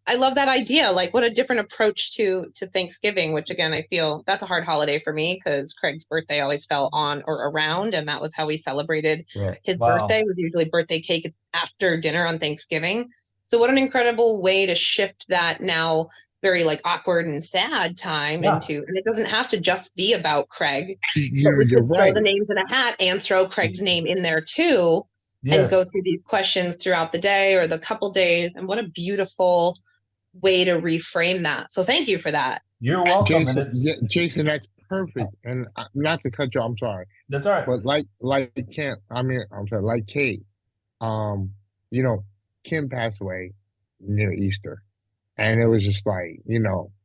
S3: I love that idea. Like, what a different approach to Thanksgiving, which again, I feel that's a hard holiday for me because Craig's birthday always fell on or around, and that was how we celebrated his birthday. It was usually birthday cake after dinner on Thanksgiving. So what an incredible way to shift that now very like awkward and sad time into, and it doesn't have to just be about Craig. But we could throw the names in a hat and throw Craig's name in there too, and go through these questions throughout the day or the couple days. And what a beautiful way to reframe that. So thank you for that.
S4: You're welcome.
S5: Jason, that's perfect. And not to cut you, I'm sorry.
S4: That's all right.
S5: But like Kate, Kim passed away near Easter. And it was just like,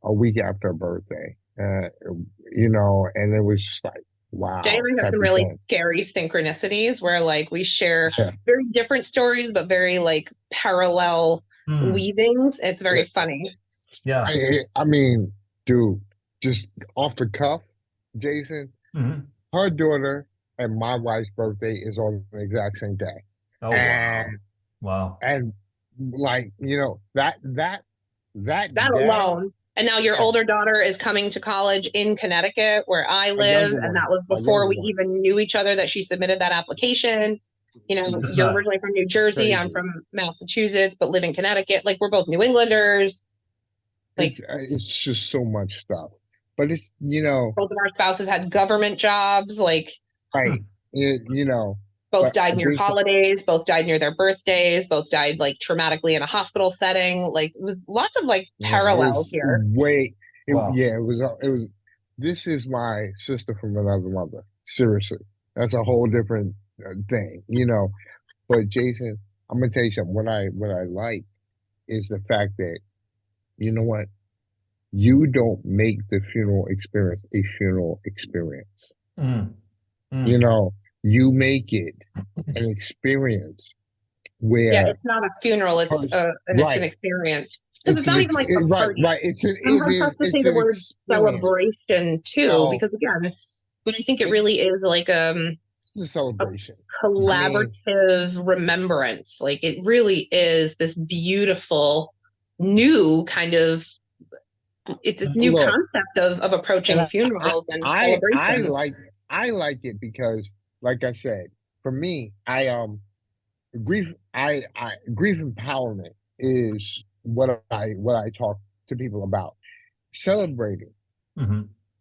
S5: a week after her birthday, and it was just like, wow.
S3: Jay and I have some really scary synchronicities where like we share very different stories, but very like parallel weavings. It's very funny.
S4: Yeah.
S5: I mean, dude, just off the cuff, Jason, her daughter and my wife's birthday is on the exact same day.
S4: Oh, wow.
S5: And like, that
S3: alone. And now your older daughter is coming to college in Connecticut where I live. And that was before we even knew each other that she submitted that application. You're originally from New Jersey. I'm from Massachusetts, but live in Connecticut. Like, we're both New Englanders. Like,
S5: it's just so much stuff. But it's,
S3: both of our spouses had government jobs. Like,
S5: right.
S3: Both died near holidays, both died near their birthdays, both died like traumatically in a hospital setting. Like, it was lots of like parallels here.
S5: It was. This is my sister from another mother. Seriously, that's a whole different thing, But Jason, I'm gonna tell you something. What I like is the fact that, you know what, you don't make the funeral experience a funeral experience. You make it an experience where
S3: it's not a funeral, it's an experience. Because it's not even like a party.
S5: Right.
S3: I'm supposed to say the word celebration too, because again, but I think it really is like
S5: the celebration,
S3: a collaborative remembrance. Like, it really is this beautiful new kind of. It's a new concept of approaching funerals and celebration.
S5: I like it because, like I said, for me, grief empowerment is what I talk to people about. Celebrating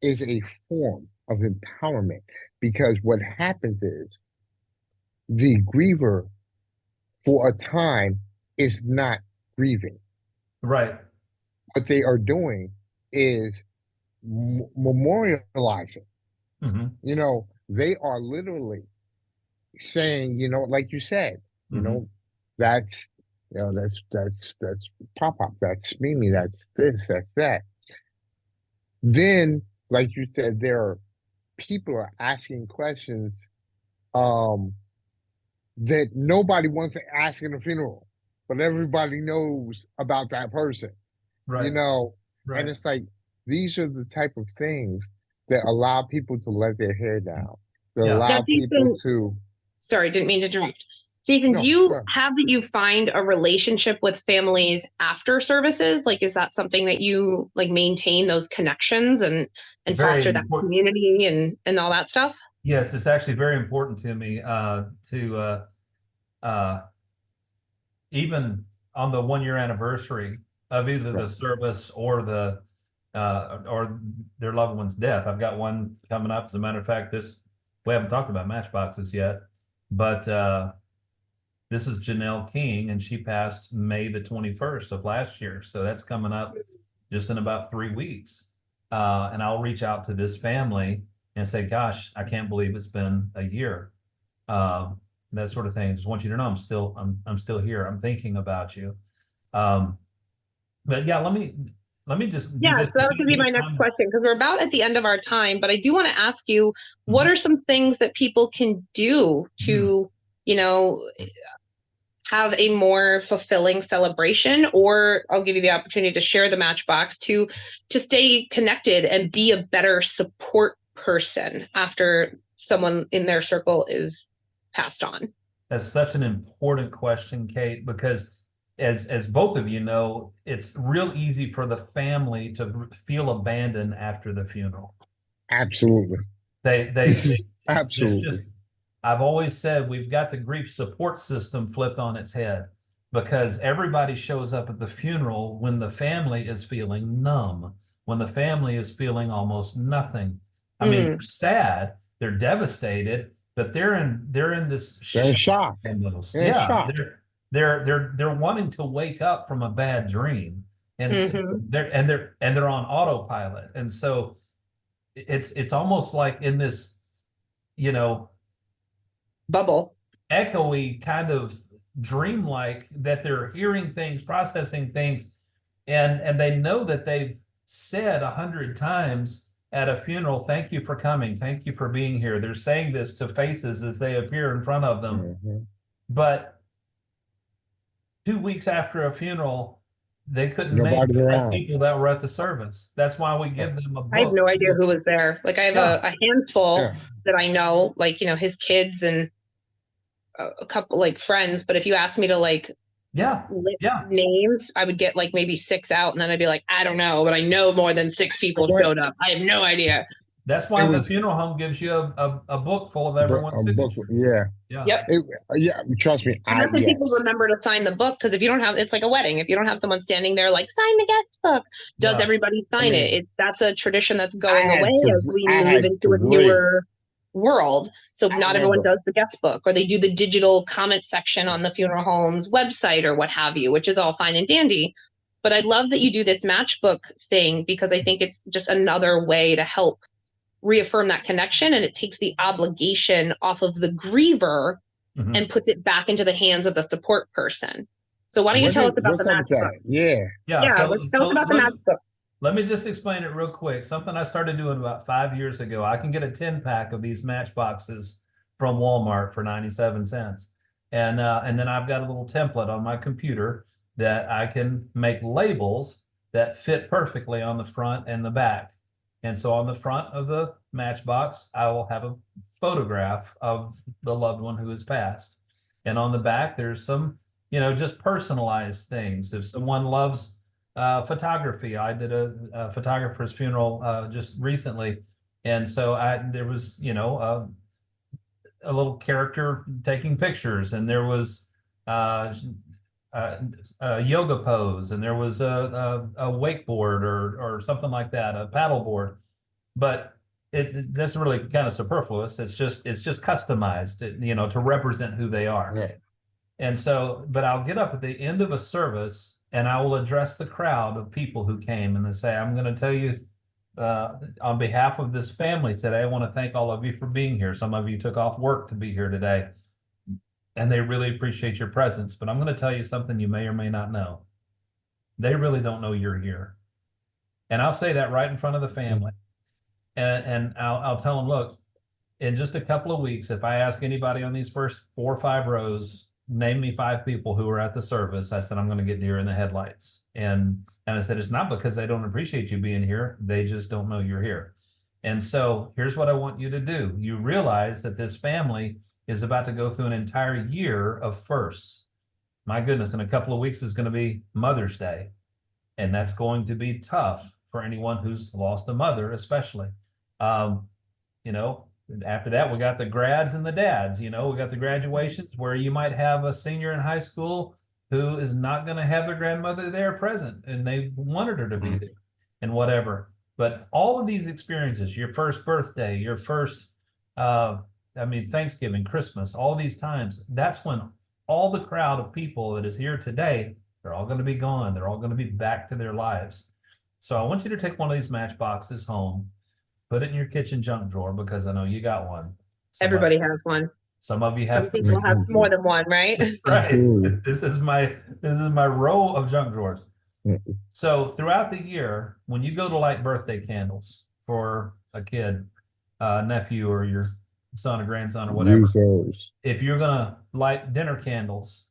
S5: is a form of empowerment, because what happens is the griever for a time is not grieving.
S4: Right.
S5: What they are doing is memorializing. They are literally saying, like you said, that's Pop, that's Mimi, that's this, that's that. Then, like you said, there are people are asking questions that nobody wants to ask in a funeral, but everybody knows about that person.
S4: Right.
S5: And it's like, these are the type of things that allow people to let their hair down. to
S4: Yeah.
S5: allow
S3: Now,
S5: people
S3: Jason,
S5: to.
S3: sorry, didn't mean to interrupt. Jason, do
S5: No,
S3: you
S5: go ahead.
S3: have that you find a relationship with families after services? Like, is that something that you like maintain those connections and
S4: Very
S3: foster that
S4: important.
S3: community and all that stuff?
S4: Yes, it's actually very important to me to even on the 1 year anniversary of either the
S5: Right.
S4: service or their loved one's death. I've got one coming up. As a matter of fact, we haven't talked about matchboxes yet, but this is Janelle King, and she passed May the 21st of last year. So that's coming up just in about 3 weeks. And I'll reach out to this family and say, gosh, I can't believe it's been a year. That sort of thing. I just want you to know I'm still here. I'm thinking about you. But yeah, let me just do
S3: Yeah,
S4: this.
S3: so that was going to be my next question because we're about at the end of our time, but I do want to ask you, what are some things that people can do to, you know, have a more fulfilling celebration? Or I'll give you the opportunity to share the Matchbox to stay connected and be a better support person after someone in their circle is passed on.
S4: That's such an important question, Kate, because as both of you know, it's real easy for the family to feel abandoned after the funeral.
S5: Absolutely.
S4: They
S5: Absolutely.
S4: just I've always said we've got the grief support system flipped on its head, because everybody shows up at the funeral when the family is feeling numb, when the family is feeling almost nothing. I mean, they're sad, they're devastated, but they're in this
S5: They're in shock.
S4: almost.
S5: They're in
S4: Yeah,
S5: shock.
S4: they're wanting to wake up from a bad dream, and so they're on autopilot, and so it's almost like in this, you know,
S3: bubble,
S4: echoey kind of dreamlike, that they're hearing things, processing things, and they know that they've said 100 times at a funeral, thank you for coming, thank you for being here. They're saying this to faces as they appear in front of them. But 2 weeks after a funeral, they couldn't name
S5: Nobody's
S4: 5
S5: around.
S4: people that were at the service. That's why we give them a book.
S3: I have no idea who was there. Like, I have a handful that I know, like, you know, his kids and a couple like friends. But if you ask me to list names, I would get like maybe 6 out, and then I'd be like, I don't know, but I know more than 6 people showed up. I have no idea.
S4: That's why the funeral home gives you a book full of everyone's signature.
S5: Trust me.
S3: I think people remember to sign the book, because if you don't have, it's like a wedding. If you don't have someone standing there like, sign the guest book, does everybody sign it? That's a tradition that's going away as we move into a newer world. So not everyone does the guest book, or they do the digital comment section on the funeral home's website or what have you, which is all fine and dandy. But I love that you do this matchbook thing, because I think it's just another way to help reaffirm that connection, and it takes the obligation off of the griever and puts it back into the hands of the support person. So why don't you tell us about the matchbook?
S5: So
S3: let's tell us about the matchbook.
S4: Let me just explain it real quick. Something I started doing about 5 years ago. I can get a 10-pack of these matchboxes from Walmart for 97 cents. And then I've got a little template on my computer that I can make labels that fit perfectly on the front and the back. And so on the front of the matchbox, I will have a photograph of the loved one who has passed. And on the back, there's some, just personalized things. If someone loves photography, I did a photographer's funeral just recently. And so there was, a little character taking pictures, and there was a yoga pose, and there was a wakeboard or something like that, a paddleboard. But that's really kind of superfluous. It's just customized, to represent who they are.
S5: Yeah.
S4: And so, but I'll get up at the end of a service, and I will address the crowd of people who came, and they say, I'm going to tell you, on behalf of this family today, I want to thank all of you for being here. Some of you took off work to be here today, and they really appreciate your presence. But I'm going to tell you something you may or may not know. They really don't know you're here. And I'll say that right in front of the family. And I'll tell them, look, in just a couple of weeks, if I ask anybody on these first 4 or 5 rows, name me 5 people who were at the service, I said, I'm going to get deer in the headlights. And I said, it's not because they don't appreciate you being here. They just don't know you're here. And so here's what I want you to do. You realize that this family is about to go through an entire year of firsts. My goodness, in a couple of weeks is going to be Mother's Day. And that's going to be tough for anyone who's lost a mother, especially. You know, after that, we got the grads and the dads. You know, we got the graduations where you might have a senior in high school who is not going to have their grandmother there present, and they wanted her to be there and whatever. But all of these experiences, your first birthday, your first, Thanksgiving, Christmas, all these times, that's when all the crowd of people that is here today, they're all going to be gone. They're all going to be back to their lives. So I want you to take one of these matchboxes home, put it in your kitchen junk drawer, because I know you got one.
S3: Everybody has one.
S4: Some of you have
S3: Some people have more than one, right?
S4: Right. This is my row of junk drawers. So throughout the year, when you go to light birthday candles for a kid, nephew, or your son or grandson or whatever, if you're gonna light dinner candles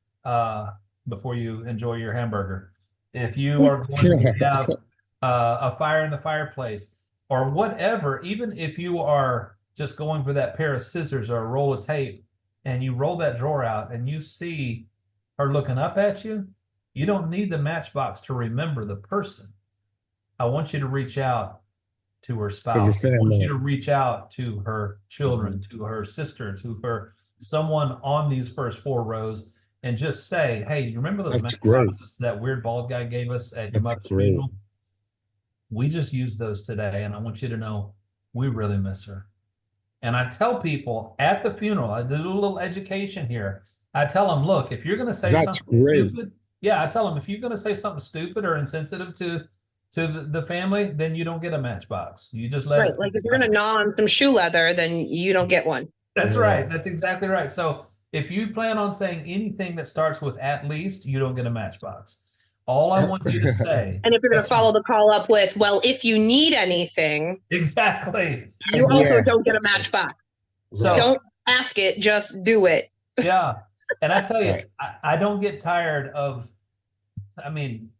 S4: before you enjoy your hamburger, if you are going to have a fire in the fireplace or whatever, even if you are just going for that pair of scissors or a roll of tape, and you roll that drawer out and you see her looking up at you, you don't need the matchbox to remember the person. I want you to reach out to her spouse. I want you to reach out to her children, to her sister, to her someone on these first 4 rows, and just say, hey, you remember those matchboxes that weird bald guy gave us at your mother's funeral? We just used those today, and I want you to know we really miss her. And I tell people at the funeral, I do a little education here. I tell them, look, if you're going to say something stupid, I tell them, if you're going to say something stupid or insensitive to the family, then you don't get a matchbox. You just let it.
S3: Like if you're going to gnaw on some shoe leather, then you don't get one.
S4: That's right. That's exactly right. So if you plan on saying anything that starts with at least, you don't get a matchbox. All I want you to say.
S3: And if you're going to follow the call up with, well, if you need anything.
S4: Exactly.
S3: You also don't get a matchbox.
S4: So
S3: don't ask it, just do it.
S4: Yeah. And I tell you, I don't get tired of,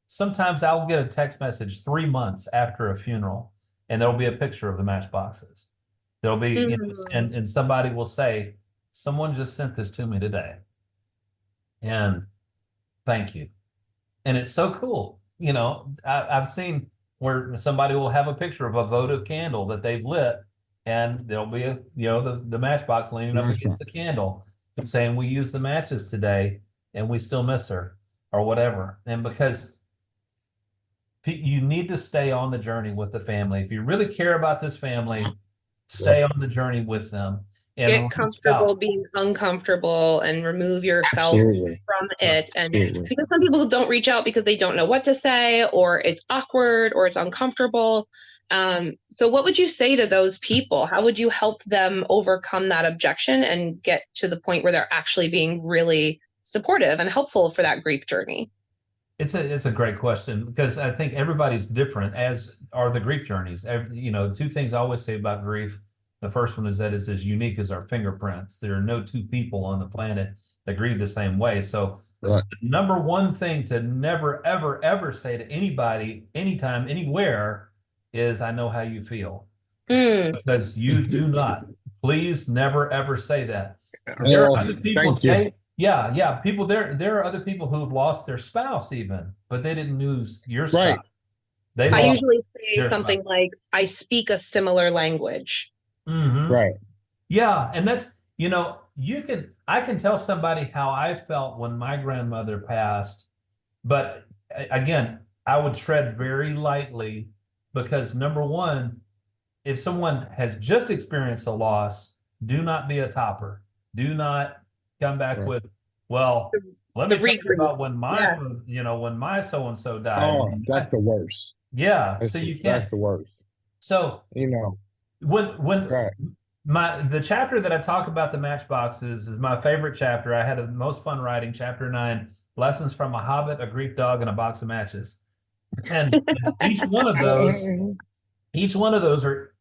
S4: sometimes I'll get a text message 3 months after a funeral, and there'll be a picture of the matchboxes. There'll be, and somebody will say, someone just sent this to me today. And thank you. And it's so cool. You know, I've seen where somebody will have a picture of a votive candle that they've lit, and there'll be the matchbox leaning up against the candle and saying, we used the matches today and we still miss her, or whatever. And because you need to stay on the journey with the family. If you really care about this family, stay on the journey with them. And
S3: get comfortable being uncomfortable and remove yourself from it. And because some people don't reach out because they don't know what to say, or it's awkward, or it's uncomfortable. So what would you say to those people? How would you help them overcome that objection and get to the point where they're actually being really supportive and helpful for that grief journey?
S4: It's a great question, because I think everybody's different, as are the grief journeys. 2 things I always say about grief. The first one is that it's as unique as our fingerprints. There are no 2 people on the planet that grieve the same way. So the number one thing to never, ever, ever say to anybody, anytime, anywhere, is I know how you feel. Because you do not. Please never, ever say that. There are other people, Jay. Yeah. People, there are other people who have lost their spouse even, but they didn't lose your spouse.
S3: I usually say something like, I speak a similar language.
S5: Right.
S4: Yeah. And that's, I can tell somebody how I felt when my grandmother passed, but again, I would tread very lightly, because number one, if someone has just experienced a loss, do not be a topper. Do not come back with, well, let me tell you about when when my so-and-so died.
S5: Oh, that's the worst.
S4: Yeah. So you can't.
S5: That's the worst.
S4: So, when the chapter that I talk about the matchboxes is my favorite chapter. I had the most fun writing, chapter 9, Lessons from a Hobbit, a Greek Dog, and a Box of Matches. And each one of those are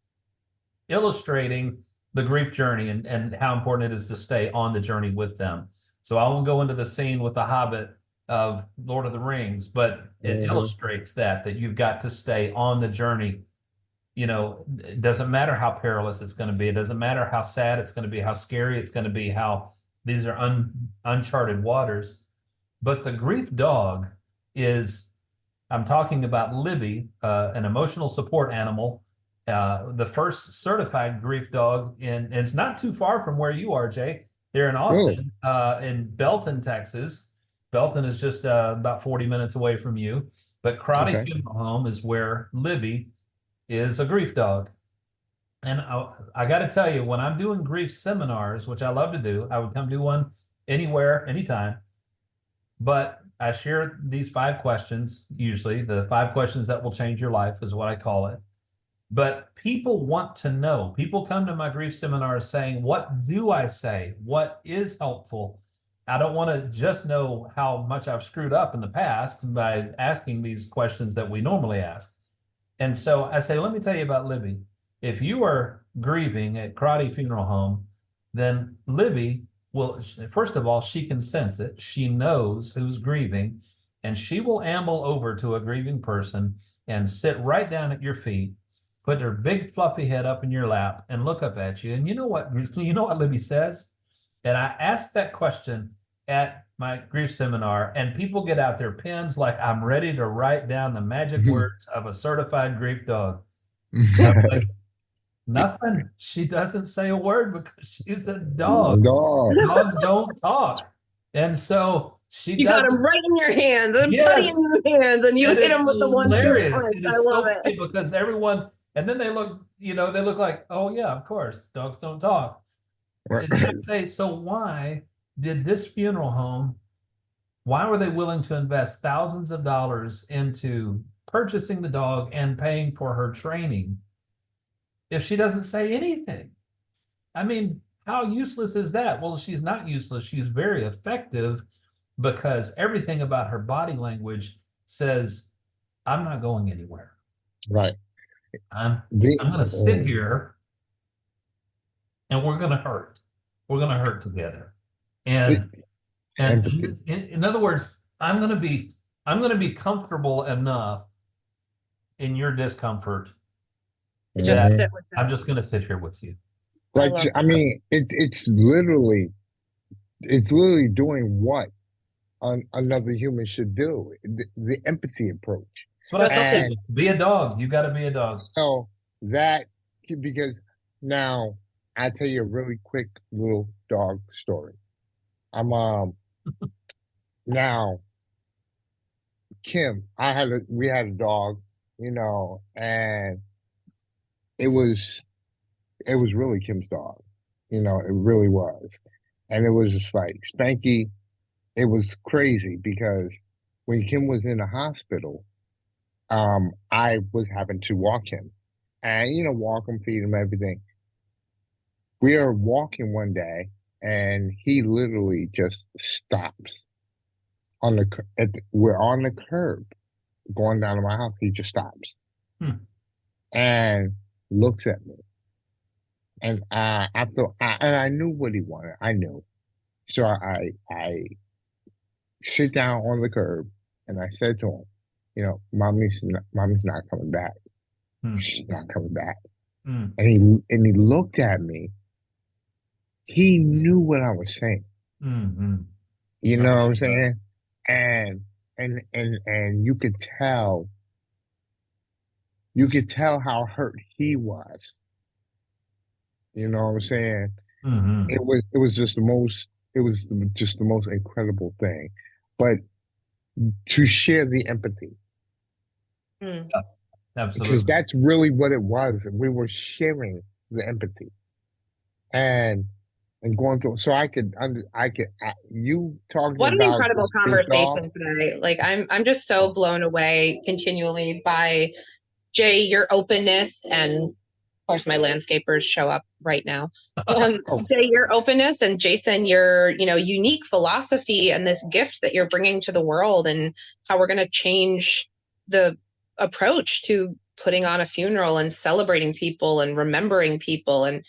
S4: illustrating the grief journey and how important it is to stay on the journey with them. So I won't go into the scene with the Hobbit of Lord of the Rings, but it illustrates that you've got to stay on the journey it doesn't matter how perilous it's going to be. It doesn't matter how sad it's going to be, how scary it's going to be, how these are uncharted waters. But the grief dog is, I'm talking about Libby, an emotional support animal, the first certified grief dog, and it's not too far from where you are, Jay. They're in Austin, in Belton, Texas. Belton is just about 40 minutes away from you. But Crotty Funeral Home is where Libby is a grief dog. And I got to tell you, when I'm doing grief seminars, which I love to do, I would come do one anywhere, anytime. But I share these 5 questions, usually the 5 questions that will change your life is what I call it. But people want to know. People come to my grief seminars saying, what do I say? What is helpful? I don't want to just know how much I've screwed up in the past by asking these questions that we normally ask. And so I say, let me tell you about Libby. If you are grieving at Crotty Funeral Home, then Libby will, first of all, she can sense it. She knows who's grieving, and she will amble over to a grieving person and sit right down at your feet, put her big fluffy head up in your lap and look up at you. And you know what Libby says? And I asked that question at my grief seminar, and people get out their pens like I'm ready to write down the magic words of a certified grief dog. Like, nothing. She doesn't say a word because she's a dog. Dogs don't talk. And so you
S3: got them right in your hands and putty in your hands, and you hit them with the one.
S4: Hilarious. It is so funny because everyone, and then they look like, oh yeah, of course, dogs don't talk. And I say, so why did this funeral home, why were they willing to invest thousands of dollars into purchasing the dog and paying for her training if she doesn't say anything? I mean, how useless is that? Well, she's not useless. She's very effective because everything about her body language says, I'm not going anywhere.
S5: Right.
S4: I'm going to sit here and we're going to hurt. We're going to hurt together. And in other words, I'm going to be comfortable enough in your discomfort.
S3: Just sit with
S4: I'm just going to sit here with you.
S5: Like, I mean, it's literally doing what another human should do. The empathy approach.
S4: That's what I said. Be a dog. You got to be a dog.
S5: So that, because now I tell you a really quick little dog story. Now Kim, we had a dog, and it was really Kim's dog, it really was. And it was just like Spanky. It was crazy because when Kim was in the hospital, I was having to walk him and, walk him, feed him, everything. We are walking one day and he literally just stops we're on the curb going down to my house. He just stops and looks at me. And I knew what he wanted. I knew. So I sit down on the curb and I said to him, mommy's not coming back. She's not coming back. And he looked at me. He knew what I was saying. You know what I'm saying? And you could tell how hurt he was. You know what I'm saying? It was just the most incredible thing. But to share the empathy.
S4: Absolutely.
S5: Because that's really what it was. We were sharing the empathy. And going through, so you talking
S3: what
S5: about
S3: an incredible conversation today. Like I'm just so blown away continually by Jay, your openness, and of course my landscapers show up right now. Jay, your openness, and Jason, your unique philosophy and this gift that you're bringing to the world, and how we're going to change the approach to putting on a funeral and celebrating people and remembering people. And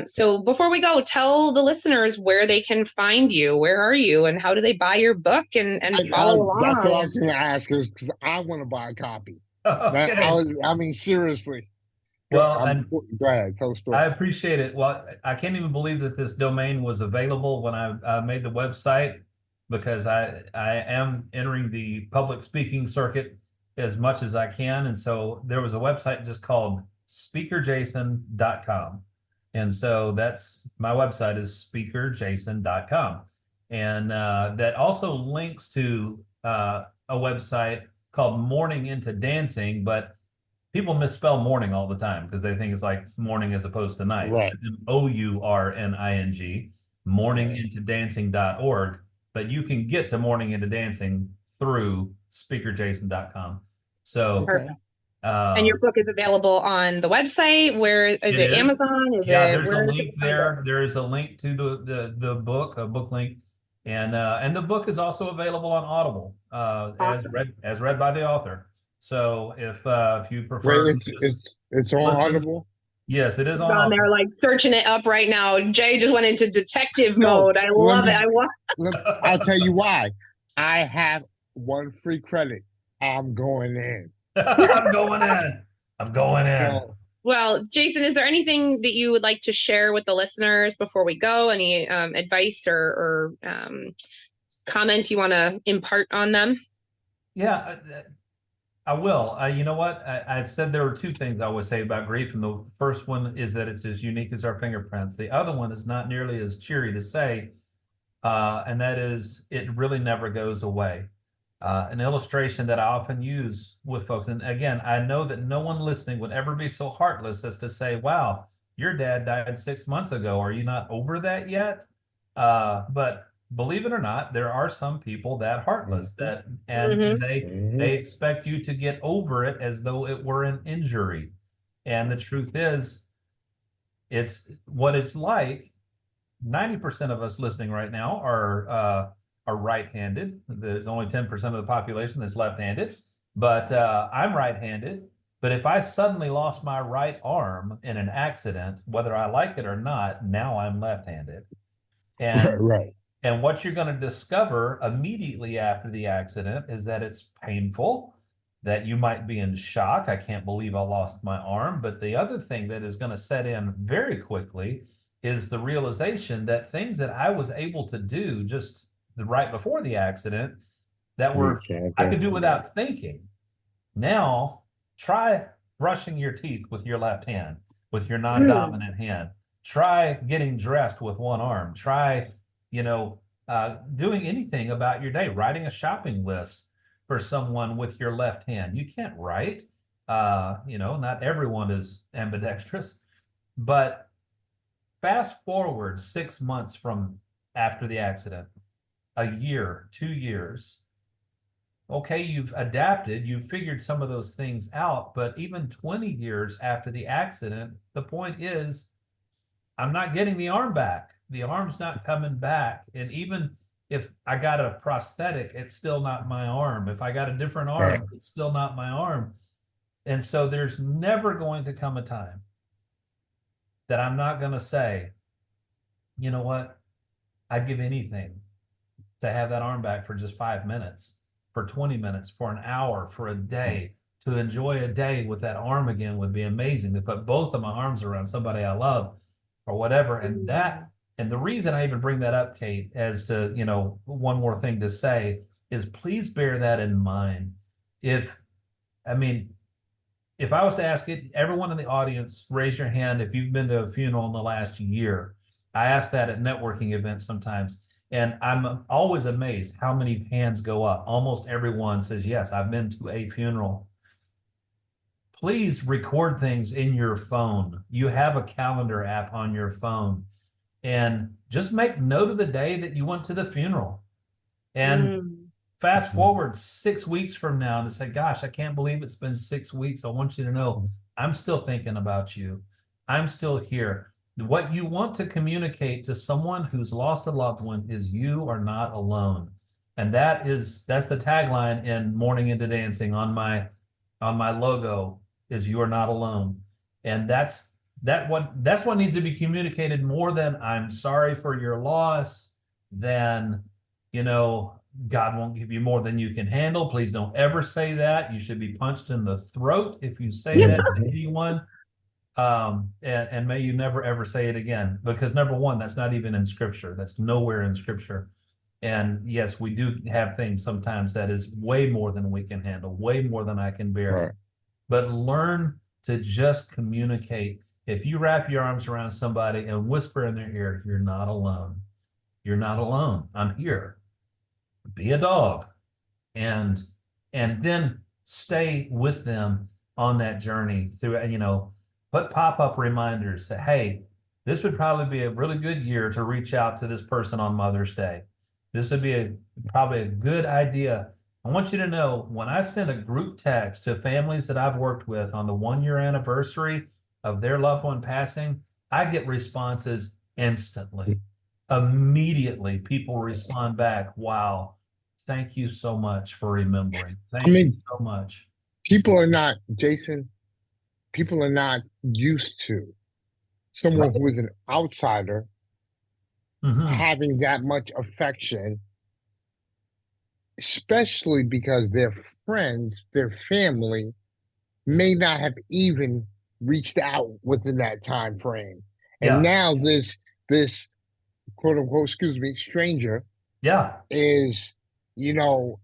S3: so before we go, tell the listeners where they can find you. Where are you, and how do they buy your book and follow along?
S5: That's what I was going to ask, because I want to buy a copy.
S4: Okay.
S5: I mean, seriously.
S4: Well, and
S5: Go ahead, tell the story.
S4: I appreciate it. Well, I can't even believe that this domain was available when I made the website, because I am entering the public speaking circuit as much as I can. And so there was a website just called speakerjason.com. And so that's my website is speakerjason.com. And that also links to a website called Morning Into Dancing, but people misspell morning all the time because they think it's like morning as opposed to night.
S5: Right.
S4: Mourning, morningintodancing.org, but you can get to Morning Into Dancing through speakerjason.com. So,
S3: Perfect. And your book is available on the website. Where is it? Amazon?
S4: There's a link there. There is a link to the book, a book link, and the book is also available on Audible, awesome. as read by the author. So if you prefer,
S5: it's on listen, Audible.
S4: Yes, it is on.
S3: Audible. They're like searching it up right now. Jay just went into detective mode. I love it.
S5: I'll tell you why. I have one free credit. I'm going in.
S4: I'm going in. I'm going in.
S3: Well, Jason, is there anything that you would like to share with the listeners before we go? Any advice or comment you want to impart on them?
S4: Yeah, I will. You know what? I said there were two things I would say about grief. And the first one is that it's as unique as our fingerprints. The other one is not nearly as cheery to say, and that is it really never goes away. An illustration that I often use with folks. And again, I know that no one listening would ever be so heartless as to say, wow, your dad died 6 months ago. Are you not over that yet? But believe it or not, there are some people that heartless they expect you to get over it as though it were an injury. And the truth is, it's what it's like. 90% of us listening right now are right-handed. There's only 10% of the population that's left-handed, but I'm right-handed. But if I suddenly lost my right arm in an accident, whether I like it or not, now I'm left-handed. And
S5: right.
S4: And what you're going to discover immediately after the accident is that it's painful, that you might be in shock. I can't believe I lost my arm. But the other thing that is going to set in very quickly is the realization that things that I was able to do just right before the accident that were I could do without thinking. Now, try brushing your teeth with your left hand, with your non-dominant hand. Try getting dressed with one arm. Try doing anything about your day, writing a shopping list for someone with your left hand. You can't write, not everyone is ambidextrous, but fast forward 6 months from after the accident, a year, 2 years. Okay, you've adapted, you've figured some of those things out, but even 20 years after the accident, the point is, I'm not getting the arm back. The arm's not coming back. And even if I got a prosthetic, it's still not my arm. If I got a different arm, it's still not my arm. And so there's never going to come a time that I'm not going to say, you know what? I'd give anything to have that arm back for just 5 minutes, for 20 minutes, for an hour, for a day. To enjoy a day with that arm again would be amazing. To put both of my arms around somebody I love or whatever. And the reason I even bring that up, Kate, as to, one more thing to say is please bear that in mind. If I was to ask it, everyone in the audience, raise your hand if you've been to a funeral in the last year. I ask that at networking events sometimes, and I'm always amazed how many hands go up. Almost everyone says, yes, I've been to a funeral. Please record things in your phone. You have a calendar app on your phone. And just make note of the day that you went to the funeral. And fast forward 6 weeks from now and say, gosh, I can't believe it's been 6 weeks. I want you to know I'm still thinking about you. I'm still here. What you want to communicate to someone who's lost a loved one is you are not alone. And that's the tagline in Morning Into Dancing on my logo is you are not alone. And that's what needs to be communicated more than I'm sorry for your loss, than, God won't give you more than you can handle. Please don't ever say that. You should be punched in the throat if you say that to anyone. and may you never ever say it again, because number one, that's not even in scripture. That's nowhere in scripture. And yes, we do have things sometimes that is way more than we can handle, way more than I can bear.
S5: Right.
S4: But learn to just communicate. If you wrap your arms around somebody and whisper in their ear, you're not alone. You're not alone. I'm here. Be a dog. And then stay with them on that journey through, put pop-up reminders. Say, hey, this would probably be a really good year to reach out to this person on Mother's Day. This would be probably a good idea. I want you to know, when I send a group text to families that I've worked with on the 1-year anniversary of their loved one passing, I get responses instantly. Immediately, people respond back, wow, thank you so much for remembering. Thank you so much.
S5: People are not, Jason, people are not used to someone who is an outsider having that much affection, especially because their friends, their family may not have even reached out within that time frame. And now this quote unquote, excuse me, stranger is giving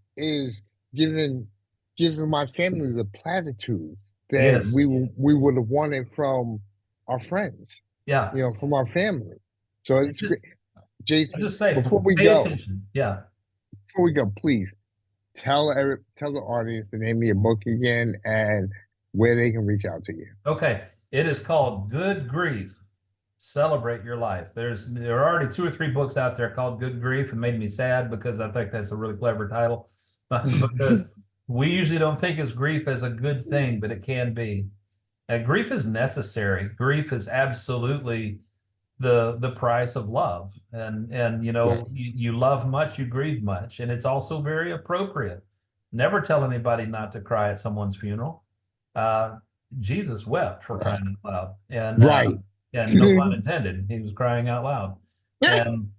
S5: my family the platitudes that we would have wanted from our friends. From our family. So it's great. Jason,
S4: just say,
S5: before we
S4: pay
S5: go,
S4: attention.
S5: Before we go, please tell the audience the name of your book again and where they can reach out to you.
S4: Okay. It is called Good Grief. Celebrate Your Life. There are already 2 or 3 books out there called Good Grief. It made me sad because I think that's a really clever title. Because we usually don't think of grief as a good thing, but it can be. Grief is necessary. Grief is absolutely the price of love. And you love much, you grieve much. And it's also very appropriate. Never tell anybody not to cry at someone's funeral. Jesus wept, for crying out loud. And and no pun intended, he was crying out loud. And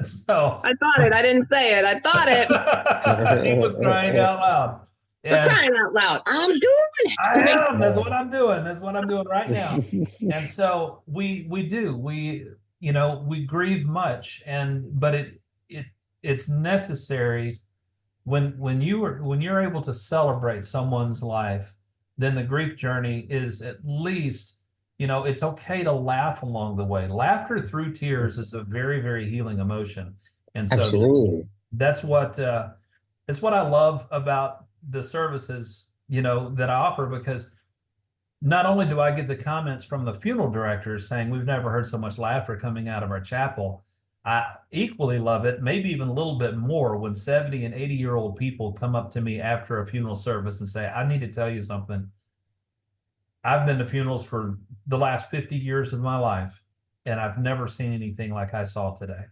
S4: so
S3: I thought it. I didn't say it. I thought it.
S4: He was crying out loud.
S3: We're crying out loud. I'm doing it.
S4: I am. That's what I'm doing. That's what I'm doing right now. And so we grieve much, but it's necessary when you're able to celebrate someone's life. Then the grief journey is at least, it's okay to laugh along the way. Laughter through tears is a very, very healing emotion. And so that's what I love about the services, that I offer, because not only do I get the comments from the funeral directors saying we've never heard so much laughter coming out of our chapel, I equally love it, maybe even a little bit more, when 70 and 80-year-old people come up to me after a funeral service and say, I need to tell you something. I've been to funerals for the last 50 years of my life, and I've never seen anything like I saw today.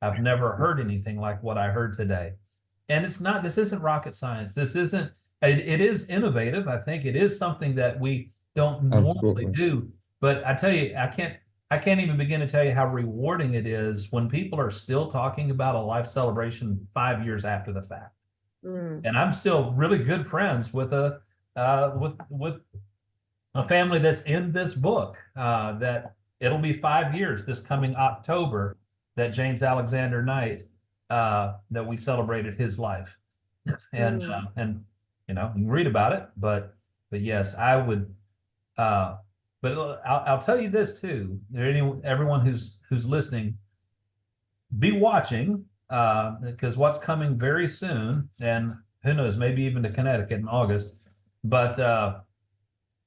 S4: I've never heard anything like what I heard today. And this isn't rocket science. It is innovative. I think it is something that we don't normally do. But I tell you, I can't even begin to tell you how rewarding it is when people are still talking about a life celebration 5 years after the fact. And I'm still really good friends with a family that's in this book, that it'll be 5 years this coming October that James Alexander Knight, that we celebrated his life. And you can read about it, but yes, I would, but I'll tell you this too. Everyone who's listening, be watching, because what's coming very soon, and who knows, maybe even to Connecticut in August. But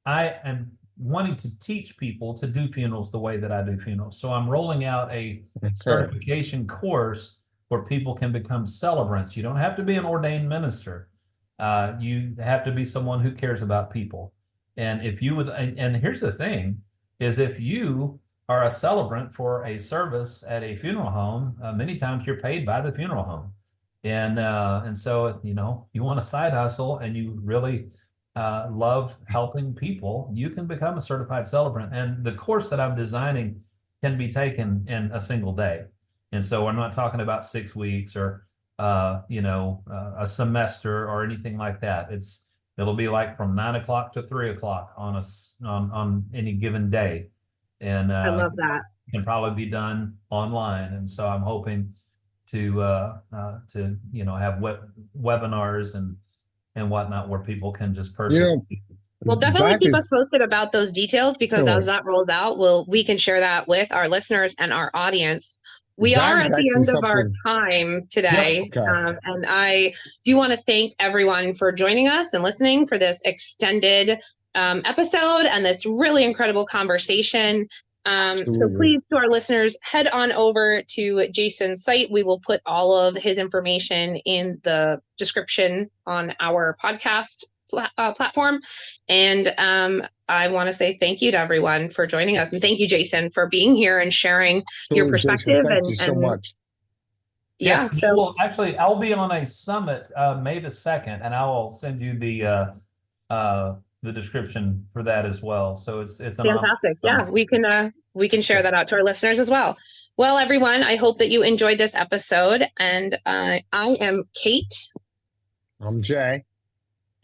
S4: I am wanting to teach people to do funerals the way that I do funerals. So I'm rolling out a certification course where people can become celebrants. You don't have to be an ordained minister. You have to be someone who cares about people. And if you would, and here's the thing, is if you are a celebrant for a service at a funeral home, many times you're paid by the funeral home. And so, you want a side hustle and you really love helping people, you can become a certified celebrant. And the course that I'm designing can be taken in a single day. And so I'm not talking about 6 weeks or, a semester or anything like that. it'll be like from 9 o'clock to 3 o'clock on any given day. And
S3: I love that.
S4: It can probably be done online. And so I'm hoping to have webinars and whatnot where people can just purchase.
S3: Well, definitely keep us posted about those details, because as that rolls out, we can share that with our listeners and our audience. We are at the end of our time today.
S5: Yep, okay.
S3: And I do want to thank everyone for joining us and listening for this extended episode and this really incredible conversation. So please, to our listeners, head on over to Jason's site. We will put all of his information in the description on our podcast platform. And I want to say thank you to everyone for joining us. And thank you, Jason, for being here and sharing your perspective.
S5: Jason, thank you so much.
S3: Yeah.
S4: Yes,
S3: So
S4: I'll be on a summit May the 2nd, and I will send you the description for that as well. So it's
S3: fantastic. Yeah, we can share that out to our listeners as well. Well, everyone, I hope that you enjoyed this episode. And I am Kate.
S5: I'm Jay.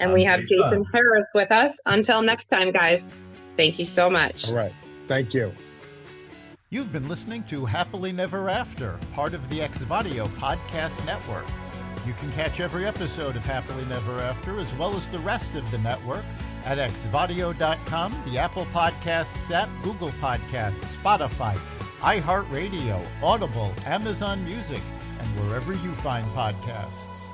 S3: And we have Jason Harris with us. Until next time, guys, thank you so much.
S5: All right. Thank you.
S6: You've been listening to Happily Never After, part of the Xvadio podcast network. You can catch every episode of Happily Never After, as well as the rest of the network, at xvadio.com, the Apple Podcasts app, Google Podcasts, Spotify, iHeartRadio, Audible, Amazon Music, and wherever you find podcasts.